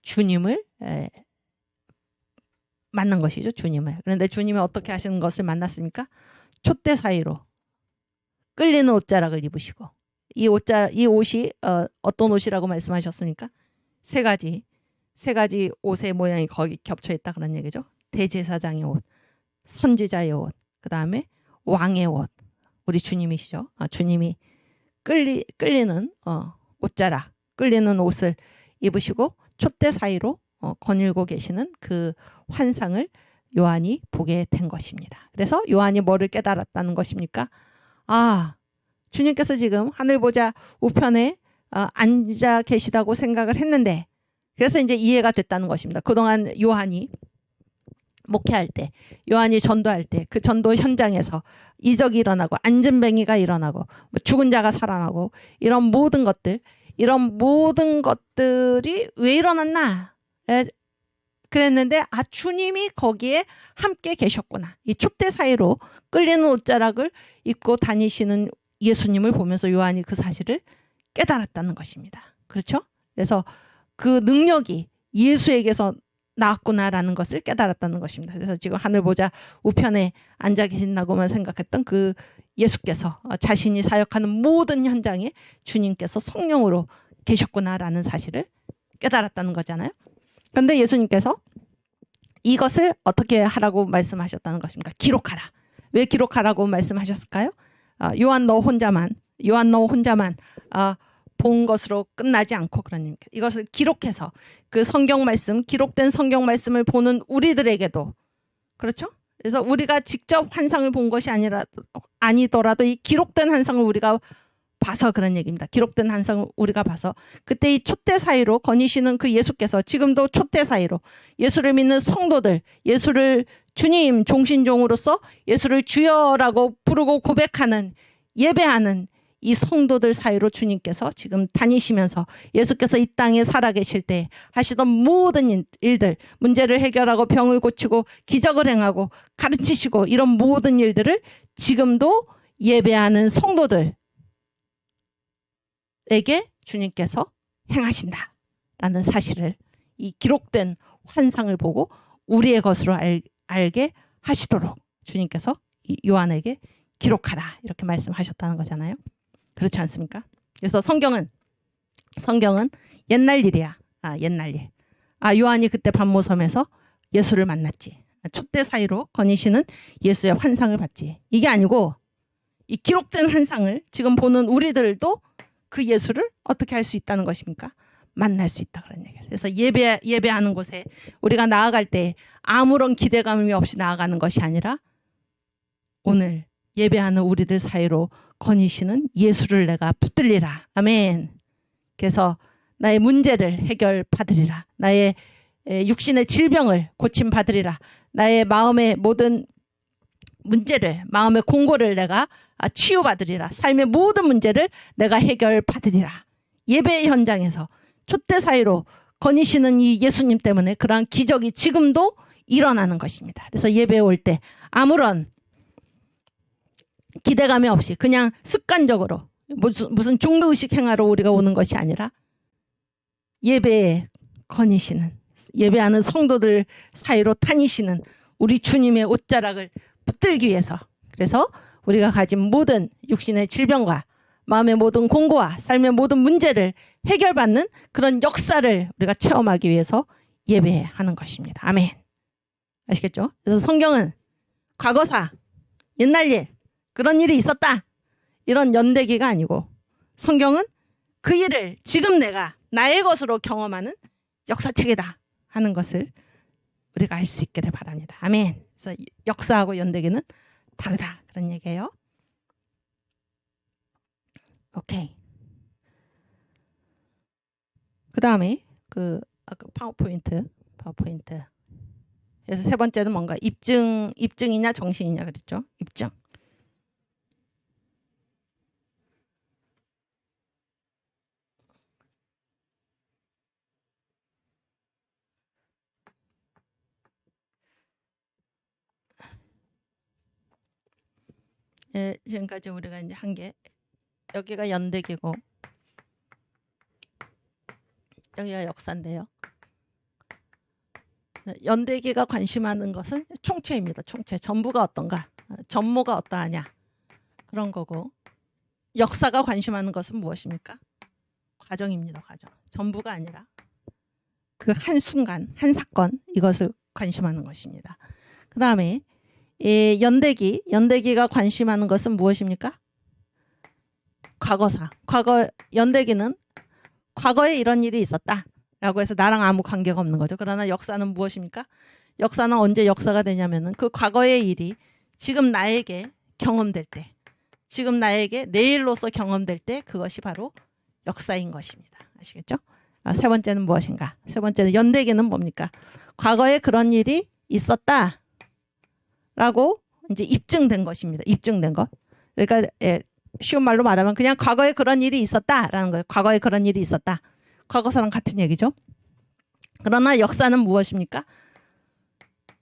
주님을 만난 것이죠. 주님을. 그런데 주님이 어떻게 하시는 것을 만났습니까? 촛대 사이로 끌리는 옷자락을 입으시고 이 옷이 어떤 옷이라고 말씀하셨습니까? 세 가지 옷의 모양이 거기 겹쳐 있다 그런 얘기죠. 대제사장의 옷, 선지자의 옷, 그 다음에 왕의 옷. 우리 주님이시죠. 주님이 끌리는 옷자락, 끌리는 옷을 입으시고 촛대 사이로 거닐고 계시는 그 환상을 요한이 보게 된 것입니다. 그래서 요한이 뭐를 깨달았다는 것입니까? 주님께서 지금 하늘 보좌 우편에 앉아 계시다고 생각을 했는데, 그래서 이제 이해가 됐다는 것입니다. 그동안 요한이 목회할 때, 요한이 전도할 때 그 전도 현장에서 이적이 일어나고 안전뱅이가 일어나고 죽은 자가 살아나고 이런 모든 것들이 왜 일어났나 그랬는데 주님이 거기에 함께 계셨구나. 이 촛대 사이로 끌리는 옷자락을 입고 다니시는 예수님을 보면서 요한이 그 사실을 깨달았다는 것입니다. 그렇죠? 그래서 그 능력이 예수에게서 나왔구나라는 것을 깨달았다는 것입니다. 그래서 지금 하늘 보좌 우편에 앉아 계신다고만 생각했던 그 예수께서 자신이 사역하는 모든 현장에 주님께서 성령으로 계셨구나라는 사실을 깨달았다는 거잖아요. 그런데 예수님께서 이것을 어떻게 하라고 말씀하셨다는 것입니까? 기록하라. 왜 기록하라고 말씀하셨을까요? 요한 너 혼자만 본 것으로 끝나지 않고, 그러니까 이것을 기록해서 그 성경 말씀, 기록된 성경 말씀을 보는 우리들에게도, 그렇죠? 그래서 우리가 직접 환상을 본 것이 아니더라도 이 기록된 환상을 우리가 봐서 그런 얘기입니다. 기록된 환상을 우리가 봐서 그때 이 촛대 사이로 거니시는 그 예수께서 지금도 촛대 사이로 예수를 믿는 성도들, 예수를 주님 종신종으로서 예수를 주여라고 부르고 고백하는, 예배하는 이 성도들 사이로 주님께서 지금 다니시면서 예수께서 이 땅에 살아계실 때 하시던 모든 일들, 문제를 해결하고 병을 고치고 기적을 행하고 가르치시고 이런 모든 일들을 지금도 예배하는 성도들에게 주님께서 행하신다라는 사실을 이 기록된 환상을 보고 우리의 것으로 알게 하시도록 주님께서 요한에게 기록하라 이렇게 말씀하셨다는 거잖아요. 그렇지 않습니까? 그래서 성경은 옛날 일이야. 옛날 일. 요한이 그때 반모섬에서 예수를 만났지. 촛대 사이로 거니시는 예수의 환상을 봤지. 이게 아니고 이 기록된 환상을 지금 보는 우리들도 그 예수를 어떻게 할 수 있다는 것입니까? 만날 수 있다 그런 얘기예요. 그래서 예배하는 곳에 우리가 나아갈 때 아무런 기대감이 없이 나아가는 것이 아니라 오늘 예배하는 우리들 사이로 거니시는 예수를 내가 붙들리라. 아멘. 그래서 나의 문제를 해결받으리라. 나의 육신의 질병을 고침받으리라. 나의 마음의 모든 문제를, 마음의 공고를 내가 치유받으리라. 삶의 모든 문제를 내가 해결받으리라. 예배 현장에서 촛대 사이로 거니시는 이 예수님 때문에 그러한 기적이 지금도 일어나는 것입니다. 그래서 예배에 올 때 아무런 기대감이 없이 그냥 습관적으로 무슨 종교의식 행하러 우리가 오는 것이 아니라 예배에 거니시는, 예배하는 성도들 사이로 다니시는 우리 주님의 옷자락을 붙들기 위해서, 그래서 우리가 가진 모든 육신의 질병과 마음의 모든 공고와 삶의 모든 문제를 해결받는 그런 역사를 우리가 체험하기 위해서 예배하는 것입니다. 아멘. 아시겠죠? 그래서 성경은 과거사, 옛날 일, 그런 일이 있었다, 이런 연대기가 아니고 성경은 그 일을 지금 내가 나의 것으로 경험하는 역사책이다 하는 것을 우리가 알 수 있기를 바랍니다. 아멘. 그래서 역사하고 연대기는 다르다 그런 얘기예요. 오케이. 그 다음에 아까 파워포인트. 그래서 세 번째는 뭔가 입증이냐 정신이냐 그랬죠. 입증. 지금까지 우리가 이제 한 게, 여기가 연대기고 여기가 역사인데요. 연대기가 관심하는 것은 총체입니다. 총체. 전부가 어떤가, 전모가 어떠하냐 그런 거고, 역사가 관심하는 것은 무엇입니까? 과정입니다. 과정. 전부가 아니라 그 한순간, 한 사건, 이것을 관심하는 것입니다. 그 다음에 연대기가 관심하는 것은 무엇입니까? 과거사. 연대기는 과거에 이런 일이 있었다 라고 해서 나랑 아무 관계가 없는 거죠. 그러나 역사는 무엇입니까? 역사는 언제 역사가 되냐면은 그 과거의 일이 지금 나에게 경험될 때, 지금 나에게 내일로서 경험될 때 그것이 바로 역사인 것입니다. 아시겠죠? 세 번째는 무엇인가? 세 번째는 연대기는 뭡니까? 과거에 그런 일이 있었다라고 이제 입증된 것입니다. 입증된 것. 그러니까 쉬운 말로 말하면 그냥 과거에 그런 일이 있었다라는 거예요. 과거에 그런 일이 있었다. 과거사랑 같은 얘기죠. 그러나 역사는 무엇입니까?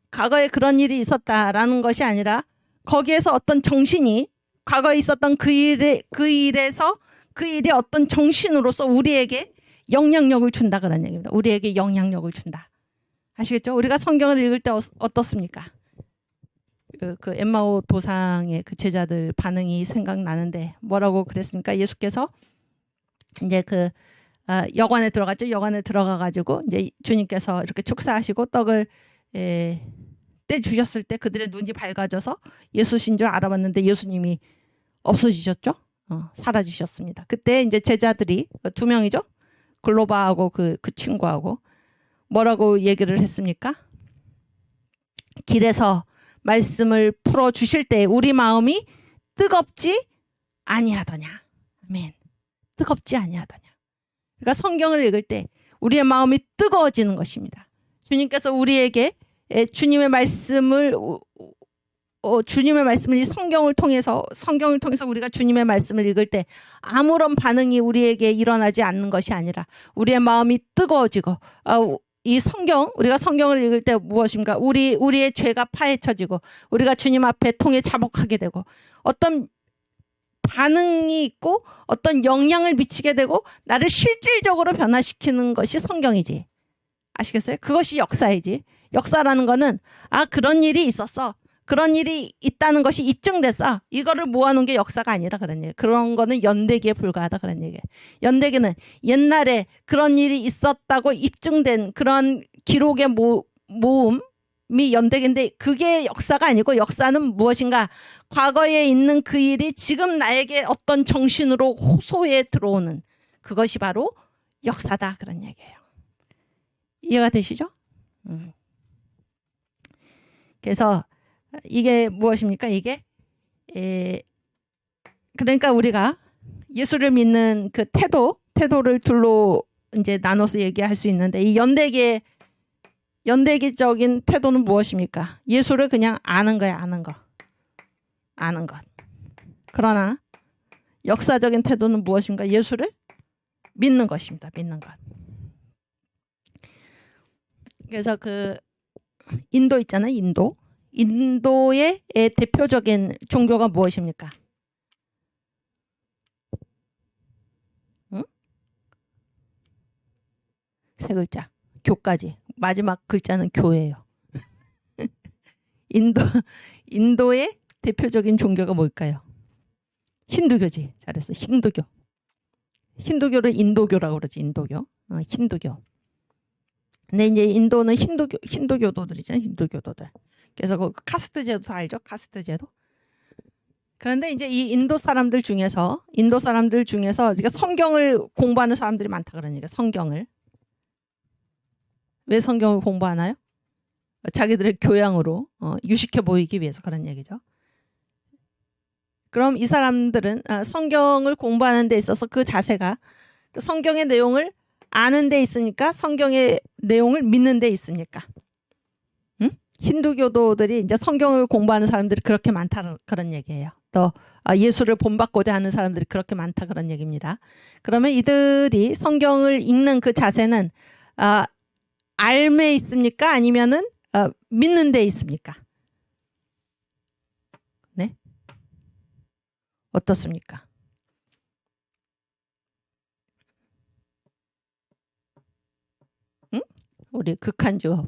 과거에 그런 일이 있었다라는 것이 아니라 거기에서 어떤 정신이 과거에 있었던 그 일에서 그 일이 어떤 정신으로서 우리에게 영향력을 준다 그런 얘기입니다. 우리에게 영향력을 준다. 아시겠죠? 우리가 성경을 읽을 때 어떻습니까? 그 엠마오 도상의 그 제자들 반응이 생각나는데 뭐라고 그랬습니까? 예수께서 이제 여관에 들어갔죠. 여관에 들어가 가지고 이제 주님께서 이렇게 축사하시고 떡을 떼 주셨을 때 그들의 눈이 밝아져서 예수신 줄 알아봤는데 예수님이 없어지셨죠. 사라지셨습니다. 그때 이제 제자들이 두 명이죠. 글로바하고 그 친구하고 뭐라고 얘기를 했습니까? 길에서 말씀을 풀어 주실 때 우리 마음이 뜨겁지 아니하더냐. 아멘. 뜨겁지 아니하더냐. 그러니까 성경을 읽을 때 우리의 마음이 뜨거워지는 것입니다. 주님께서 우리에게 주님의 말씀을 성경을 통해서 우리가 주님의 말씀을 읽을 때 아무런 반응이 우리에게 일어나지 않는 것이 아니라 우리의 마음이 뜨거워지고 우리가 성경을 읽을 때 무엇입니까? 우리의 죄가 파헤쳐지고 우리가 주님 앞에 통해 자복하게 되고 어떤 반응이 있고 어떤 영향을 미치게 되고 나를 실질적으로 변화시키는 것이 성경이지. 아시겠어요? 그것이 역사이지. 역사라는 거는 그런 일이 있었어. 그런 일이 있다는 것이 입증됐어. 이거를 모아놓은 게 역사가 아니다 그런 얘기. 그런 거는 연대기에 불과하다 그런 얘기. 연대기는 옛날에 그런 일이 있었다고 입증된 그런 기록의 모음이 연대기인데 그게 역사가 아니고 역사는 무엇인가? 과거에 있는 그 일이 지금 나에게 어떤 정신으로 호소에 들어오는 그것이 바로 역사다 그런 얘기예요. 이해가 되시죠? 그래서 이게 무엇입니까? 이게 그러니까 우리가 예수를 믿는 그 태도를 둘로 이제 나눠서 얘기할 수 있는데 이 연대기적인 태도는 무엇입니까? 예수를 그냥 아는 거야, 아는 것. 그러나 역사적인 태도는 무엇인가? 예수를 믿는 것입니다. 믿는 것. 그래서 그 인도 있잖아요, 인도의 대표적인 종교가 무엇입니까? 응? 세 글자. 교까지. 마지막 글자는 교예요. 인도의 대표적인 종교가 뭘까요? 힌두교지. 잘했어. 힌두교. 힌두교를 인도교라고 그러지. 인도교. 힌두교. 근데 이제 인도는 힌두교도들이잖아요. 힌두교도들. 그래서 그 카스트 제도 알죠? 카스트 제도. 그런데 이제 이 인도 사람들 중에서 그러니까 성경을 공부하는 사람들이 많다 그러니까 성경을. 왜 성경을 공부하나요? 자기들의 교양으로 유식해 보이기 위해서 그런 얘기죠. 그럼 이 사람들은 성경을 공부하는 데 있어서 그 자세가 성경의 내용을 아는 데 있습니까? 성경의 내용을 믿는 데 있습니까? 힌두교도들이 이제 성경을 공부하는 사람들이 그렇게 많다 그런 얘기예요. 또 예수를 본받고자 하는 사람들이 그렇게 많다 그런 얘기입니다. 그러면 이들이 성경을 읽는 그 자세는 알매 있습니까? 아니면은 믿는 데 있습니까? 네? 어떻습니까? 응? 우리 극한주업.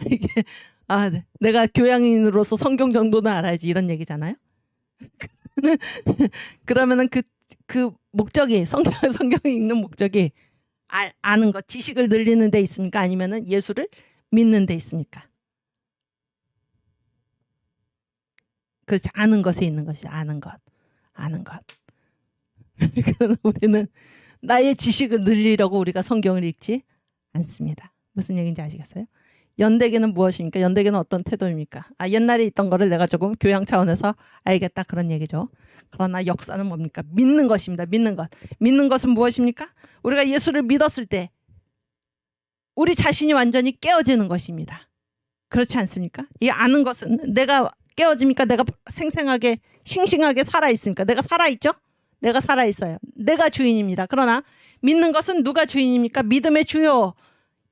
이게 네. 내가 교양인으로서 성경 정도는 알아야지 이런 얘기잖아요. 그러면은 그 목적이 성경에 읽는 목적이 아는 것, 지식을 늘리는 데 있습니까? 아니면은 예수를 믿는 데 있습니까? 그렇지, 아는 것에 있는 것이죠. 아는 것. 그러나 우리는 나의 지식을 늘리려고 우리가 성경을 읽지 않습니다. 무슨 얘기인지 아시겠어요? 연대기는 무엇입니까? 연대기는 어떤 태도입니까? 옛날에 있던 거를 내가 조금 교양 차원에서 알겠다, 그런 얘기죠. 그러나 역사는 뭡니까? 믿는 것입니다. 믿는 것. 믿는 것은 무엇입니까? 우리가 예수를 믿었을 때 우리 자신이 완전히 깨어지는 것입니다. 그렇지 않습니까? 이 아는 것은 내가 깨어집니까? 내가 생생하게 싱싱하게 살아있습니까? 내가 살아있죠? 내가 살아있어요. 내가 주인입니다. 그러나 믿는 것은 누가 주인입니까? 믿음의 주요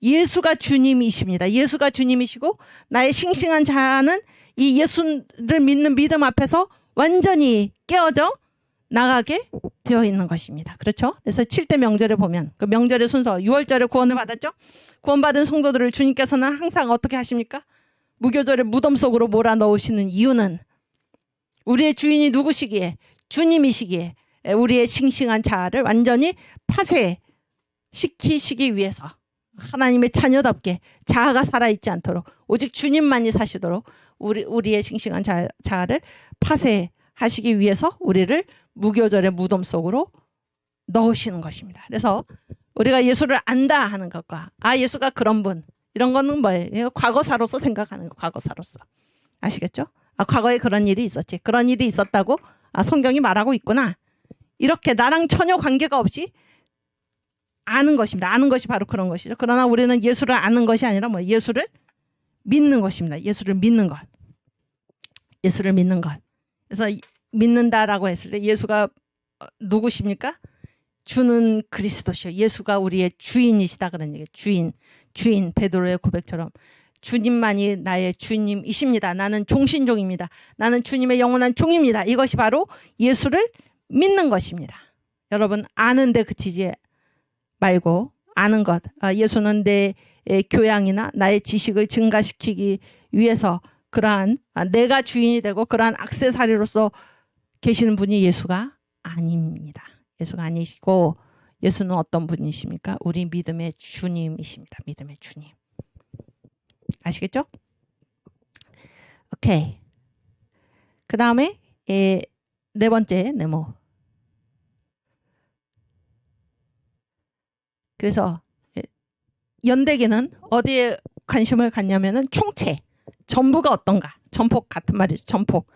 예수가 주님이십니다. 예수가 주님이시고 나의 싱싱한 자는 이 예수를 믿는 믿음 앞에서 완전히 깨어져 나가게 되어 있는 것입니다. 그렇죠? 그래서 7대 명절에 보면 그 명절의 순서 6월절에 구원을 받았죠? 구원받은 성도들을 주님께서는 항상 어떻게 하십니까? 무교절에 무덤 속으로 몰아넣으시는 이유는 우리의 주인이 누구시기에? 주님이시기에 우리의 싱싱한 자아를 완전히 파쇄시키시기 위해서 하나님의 자녀답게 자아가 살아있지 않도록 오직 주님만이 사시도록 우리의 싱싱한 자아를 파쇄하시기 위해서 우리를 무교절의 무덤 속으로 넣으시는 것입니다. 그래서 우리가 예수를 안다 하는 것과 예수가 그런 분, 이런 거는 뭐예요? 과거사로서 생각하는 거, 과거사로서. 아시겠죠? 과거에 그런 일이 있었지. 그런 일이 있었다고 성경이 말하고 있구나. 이렇게 나랑 전혀 관계가 없이 아는 것입니다. 아는 것이 바로 그런 것이죠. 그러나 우리는 예수를 아는 것이 아니라 예수를 믿는 것입니다. 예수를 믿는 것. 예수를 믿는 것. 그래서 믿는다라고 했을 때 예수가 누구십니까? 주는 그리스도시요. 예수가 우리의 주인이시다, 그런 얘기예요. 주인 베드로의 고백처럼 주님만이 나의 주님이십니다. 나는 종신종입니다. 나는 주님의 영원한 종입니다. 이것이 바로 예수를 믿는 것입니다. 여러분, 아는데 그치지 말고 아는 것. 예수는 내 교양이나 나의 지식을 증가시키기 위해서 그러한 내가 주인이 되고 그러한 액세서리로서 계시는 분이 예수가 아닙니다. 예수가 아니시고 예수는 어떤 분이십니까? 우리 믿음의 주님이십니다. 믿음의 주님. 아시겠죠? 오케이. 그 다음에 네 번째 네모. 그래서 연대기는 어디에 관심을 갖냐면은 총체, 전부가 어떤가. 전폭 같은 말이죠. 전폭.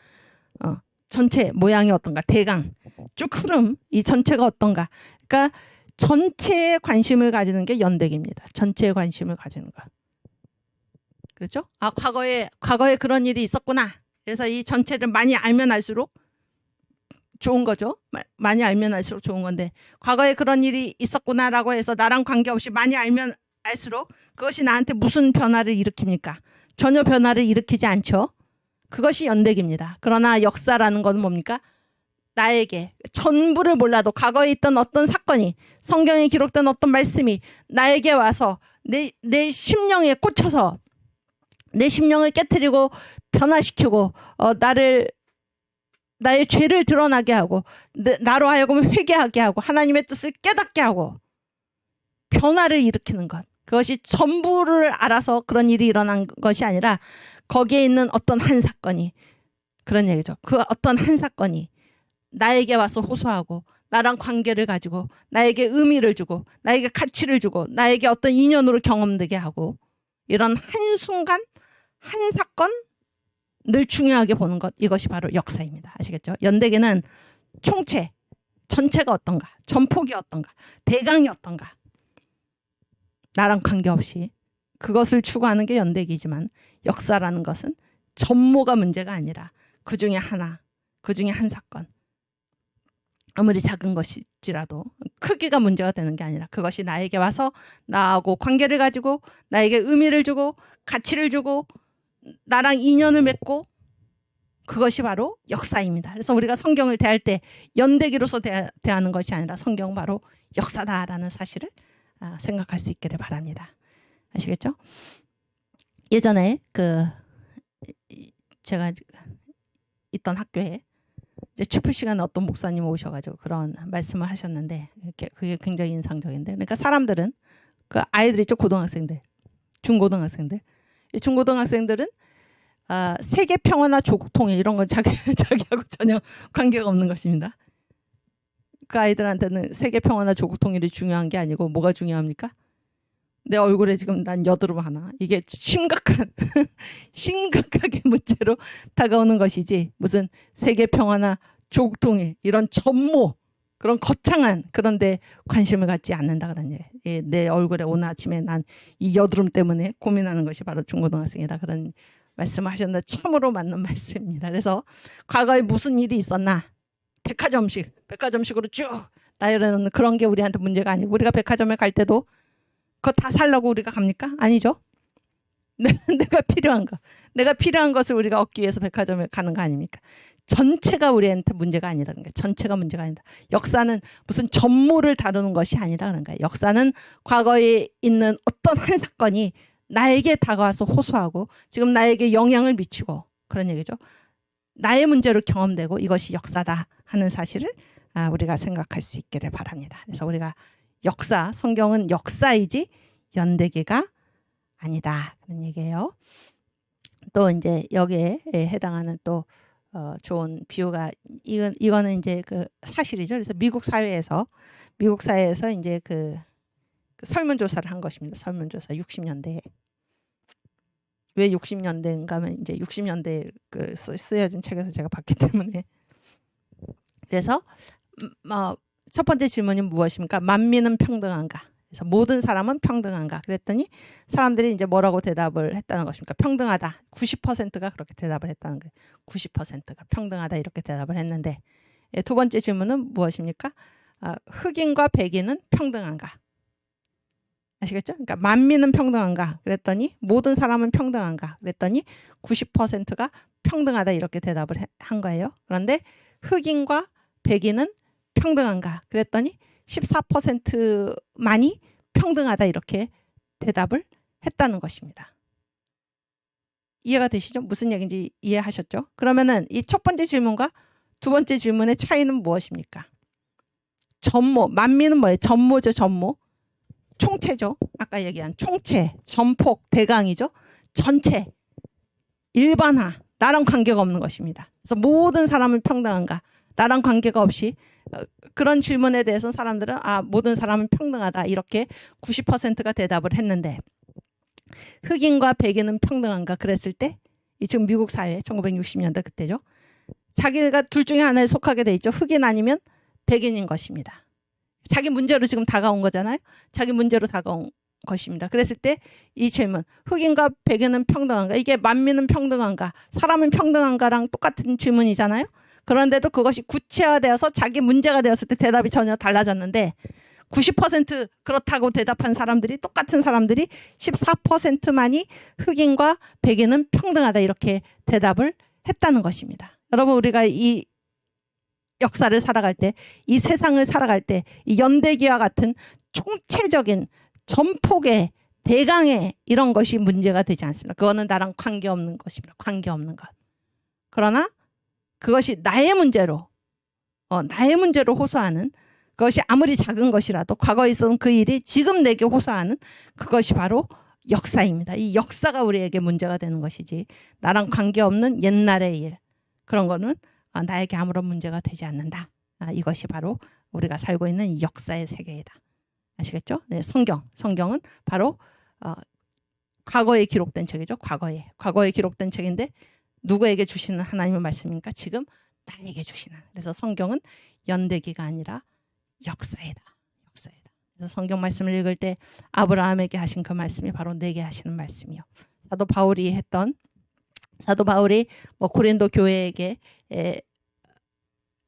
전체 모양이 어떤가. 대강. 쭉 흐름. 이 전체가 어떤가. 그러니까 전체에 관심을 가지는 게 연대기입니다. 전체에 관심을 가지는 것. 그렇죠? 과거에 그런 일이 있었구나. 그래서 이 전체를 많이 알면 알수록 좋은 거죠. 많이 알면 알수록 좋은 건데 과거에 그런 일이 있었구나라고 해서 나랑 관계없이 많이 알면 알수록 그것이 나한테 무슨 변화를 일으킵니까? 전혀 변화를 일으키지 않죠. 그것이 연대기입니다. 그러나 역사라는 건 뭡니까? 나에게 전부를 몰라도 과거에 있던 어떤 사건이 성경에 기록된 어떤 말씀이 나에게 와서 내 심령에 꽂혀서 내 심령을 깨트리고 변화시키고 나의 죄를 드러나게 하고 나로 하여금 회개하게 하고 하나님의 뜻을 깨닫게 하고 변화를 일으키는 것. 그것이 전부를 알아서 그런 일이 일어난 것이 아니라 거기에 있는 어떤 한 사건이, 그런 얘기죠. 그 어떤 한 사건이 나에게 와서 호소하고 나랑 관계를 가지고 나에게 의미를 주고 나에게 가치를 주고 나에게 어떤 인연으로 경험되게 하고 이런 한순간 한 사건을 중요하게 보는 것, 이것이 바로 역사입니다. 아시겠죠? 연대기는 총체, 전체가 어떤가, 전폭이 어떤가, 대강이 어떤가, 나랑 관계없이 그것을 추구하는 게 연대기지만 역사라는 것은 전모가 문제가 아니라 그 중에 하나, 그 중에 한 사건, 아무리 작은 것일지라도 크기가 문제가 되는 게 아니라 그것이 나에게 와서 나하고 관계를 가지고 나에게 의미를 주고 가치를 주고 나랑 인연을 맺고, 그것이 바로 역사입니다. 그래서 우리가 성경을 대할 때 연대기로서 대하는 것이 아니라 성경은 바로 역사다라는 사실을 생각할 수 있기를 바랍니다. 아시겠죠? 예전에 제가 있던 학교에 이제 취프 시간에 어떤 목사님 오셔가지고 그런 말씀을 하셨는데 이렇게 그게 굉장히 인상적인데, 그러니까 사람들은 그 아이들이 있죠, 고등학생들, 중고등학생들, 이 중고등학생들은 세계 평화나 조국 통일 이런 건 자기하고 전혀 관계가 없는 것입니다. 그 아이들한테는 세계 평화나 조국 통일이 중요한 게 아니고 뭐가 중요합니까? 내 얼굴에 지금 난 여드름 하나, 이게 심각하게 문제로 다가오는 것이지 무슨 세계 평화나 조국 통일 이런 전모 그런 거창한 그런 데 관심을 갖지 않는다 그런 얘기. 내 얼굴에 오늘 아침에 난 이 여드름 때문에 고민하는 것이 바로 중고등학생이다, 그런 말씀을 하셨는데 참으로 맞는 말씀입니다. 그래서 과거에 무슨 일이 있었나, 백화점식으로 쭉 나열하는 그런 게 우리한테 문제가 아니고, 우리가 백화점에 갈 때도 그거 다 살려고 우리가 갑니까? 아니죠. 내가 필요한 것을 우리가 얻기 위해서 백화점에 가는 거 아닙니까? 전체가 우리한테 문제가 아니라는 거예요. 전체가 문제가 아니다. 역사는 무슨 전모를 다루는 것이 아니다 그런 거예요. 역사는 과거에 있는 어떤 한 사건이 나에게 다가와서 호소하고 지금 나에게 영향을 미치고 그런 얘기죠. 나의 문제로 경험되고 이것이 역사다 하는 사실을 우리가 생각할 수 있기를 바랍니다. 그래서 우리가 성경은 역사이지 연대기가 아니다 그런 얘기예요. 또 이제 여기에 해당하는 또 좋은 비유가, 이거는 이제 그 사실이죠. 그래서 미국 사회에서 이제 그 설문조사를 한 것입니다. 설문조사 60년대에. 왜 60년대인가 하면 이제 60년대에 그 쓰여진 책에서 제가 봤기 때문에. 그래서 첫 번째 질문이 무엇입니까? 만민은 평등한가? 그래서 모든 사람은 평등한가? 그랬더니 사람들이 이제 뭐라고 대답을 했다는 것입니까? 평등하다. 90%가 그렇게 대답을 했다는 거예요. 90%가 평등하다 이렇게 대답을 했는데, 두 번째 질문은 무엇입니까? 흑인과 백인은 평등한가? 아시겠죠? 그러니까 만민은 평등한가? 그랬더니 모든 사람은 평등한가? 그랬더니 90%가 평등하다 이렇게 대답을 한 거예요. 그런데 흑인과 백인은 평등한가? 그랬더니 14%만이 평등하다 이렇게 대답을 했다는 것입니다. 이해가 되시죠? 무슨 얘기인지 이해하셨죠? 그러면은 이 첫 번째 질문과 두 번째 질문의 차이는 무엇입니까? 전모, 만민은 뭐예요? 전모죠, 전모. 총체죠. 아까 얘기한 총체, 전폭, 대강이죠. 전체, 일반화, 나랑 관계가 없는 것입니다. 그래서 모든 사람은 평등한가? 나랑 관계가 없이 그런 질문에 대해서 사람들은 모든 사람은 평등하다 이렇게 90%가 대답을 했는데, 흑인과 백인은 평등한가 그랬을 때, 이 지금 미국 사회 1960년대 그때죠. 자기가 둘 중에 하나에 속하게 돼 있죠. 흑인 아니면 백인인 것입니다. 자기 문제로 지금 다가온 거잖아요. 자기 문제로 다가온 것입니다. 그랬을 때 이 질문, 흑인과 백인은 평등한가? 이게 만민은 평등한가? 사람은 평등한가랑 똑같은 질문이잖아요. 그런데도 그것이 구체화되어서 자기 문제가 되었을 때 대답이 전혀 달라졌는데, 90% 그렇다고 대답한 사람들이, 똑같은 사람들이 14%만이 흑인과 백인은 평등하다 이렇게 대답을 했다는 것입니다. 여러분, 우리가 이 역사를 살아갈 때, 이 세상을 살아갈 때 이 연대기와 같은 총체적인 전폭의 대강의 이런 것이 문제가 되지 않습니다. 그거는 나랑 관계없는 것입니다. 관계없는 것. 그러나 그것이 나의 문제로 호소하는, 그것이 아무리 작은 것이라도 과거에 있었던 그 일이 지금 내게 호소하는 그것이 바로 역사입니다. 이 역사가 우리에게 문제가 되는 것이지, 나랑 관계없는 옛날의 일, 그런 거는 나에게 아무런 문제가 되지 않는다. 이것이 바로 우리가 살고 있는 이 역사의 세계이다. 아시겠죠? 네, 성경은 바로 과거에 기록된 책이죠. 과거에 기록된 책인데 누구에게 주시는 하나님의 말씀입니까? 지금 나에게 주시는. 그래서 성경은 연대기가 아니라 역사이다. 그래서 성경 말씀을 읽을 때 아브라함에게 하신 그 말씀이 바로 내게 하시는 말씀이요. 사도 바울이 고린도 교회에게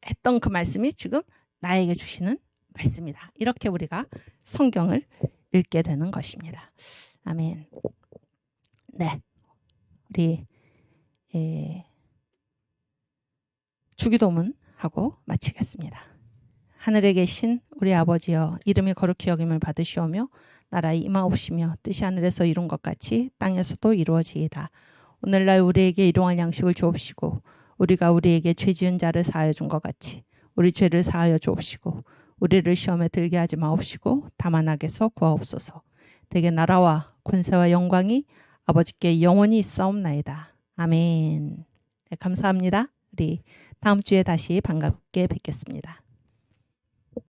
했던 그 말씀이 지금 나에게 주시는 말씀이다. 이렇게 우리가 성경을 읽게 되는 것입니다. 아멘. 네, 우리 주기도문 하고 마치겠습니다. 하늘에 계신 우리 아버지여, 이름이 거룩히 여김을 받으시오며 나라의 임하옵시며 뜻이 하늘에서 이룬 것 같이 땅에서도 이루어지이다. 오늘날 우리에게 일용할 양식을 주옵시고 우리가 우리에게 죄 지은 자를 사하여 준 것 같이 우리 죄를 사하여 주옵시고 우리를 시험에 들게 하지 마옵시고 다만 악에서 구하옵소서. 대개 나라와 권세와 영광이 아버지께 영원히 있사옵나이다. 아멘. 네, 감사합니다. 우리 다음 주에 다시 반갑게 뵙겠습니다.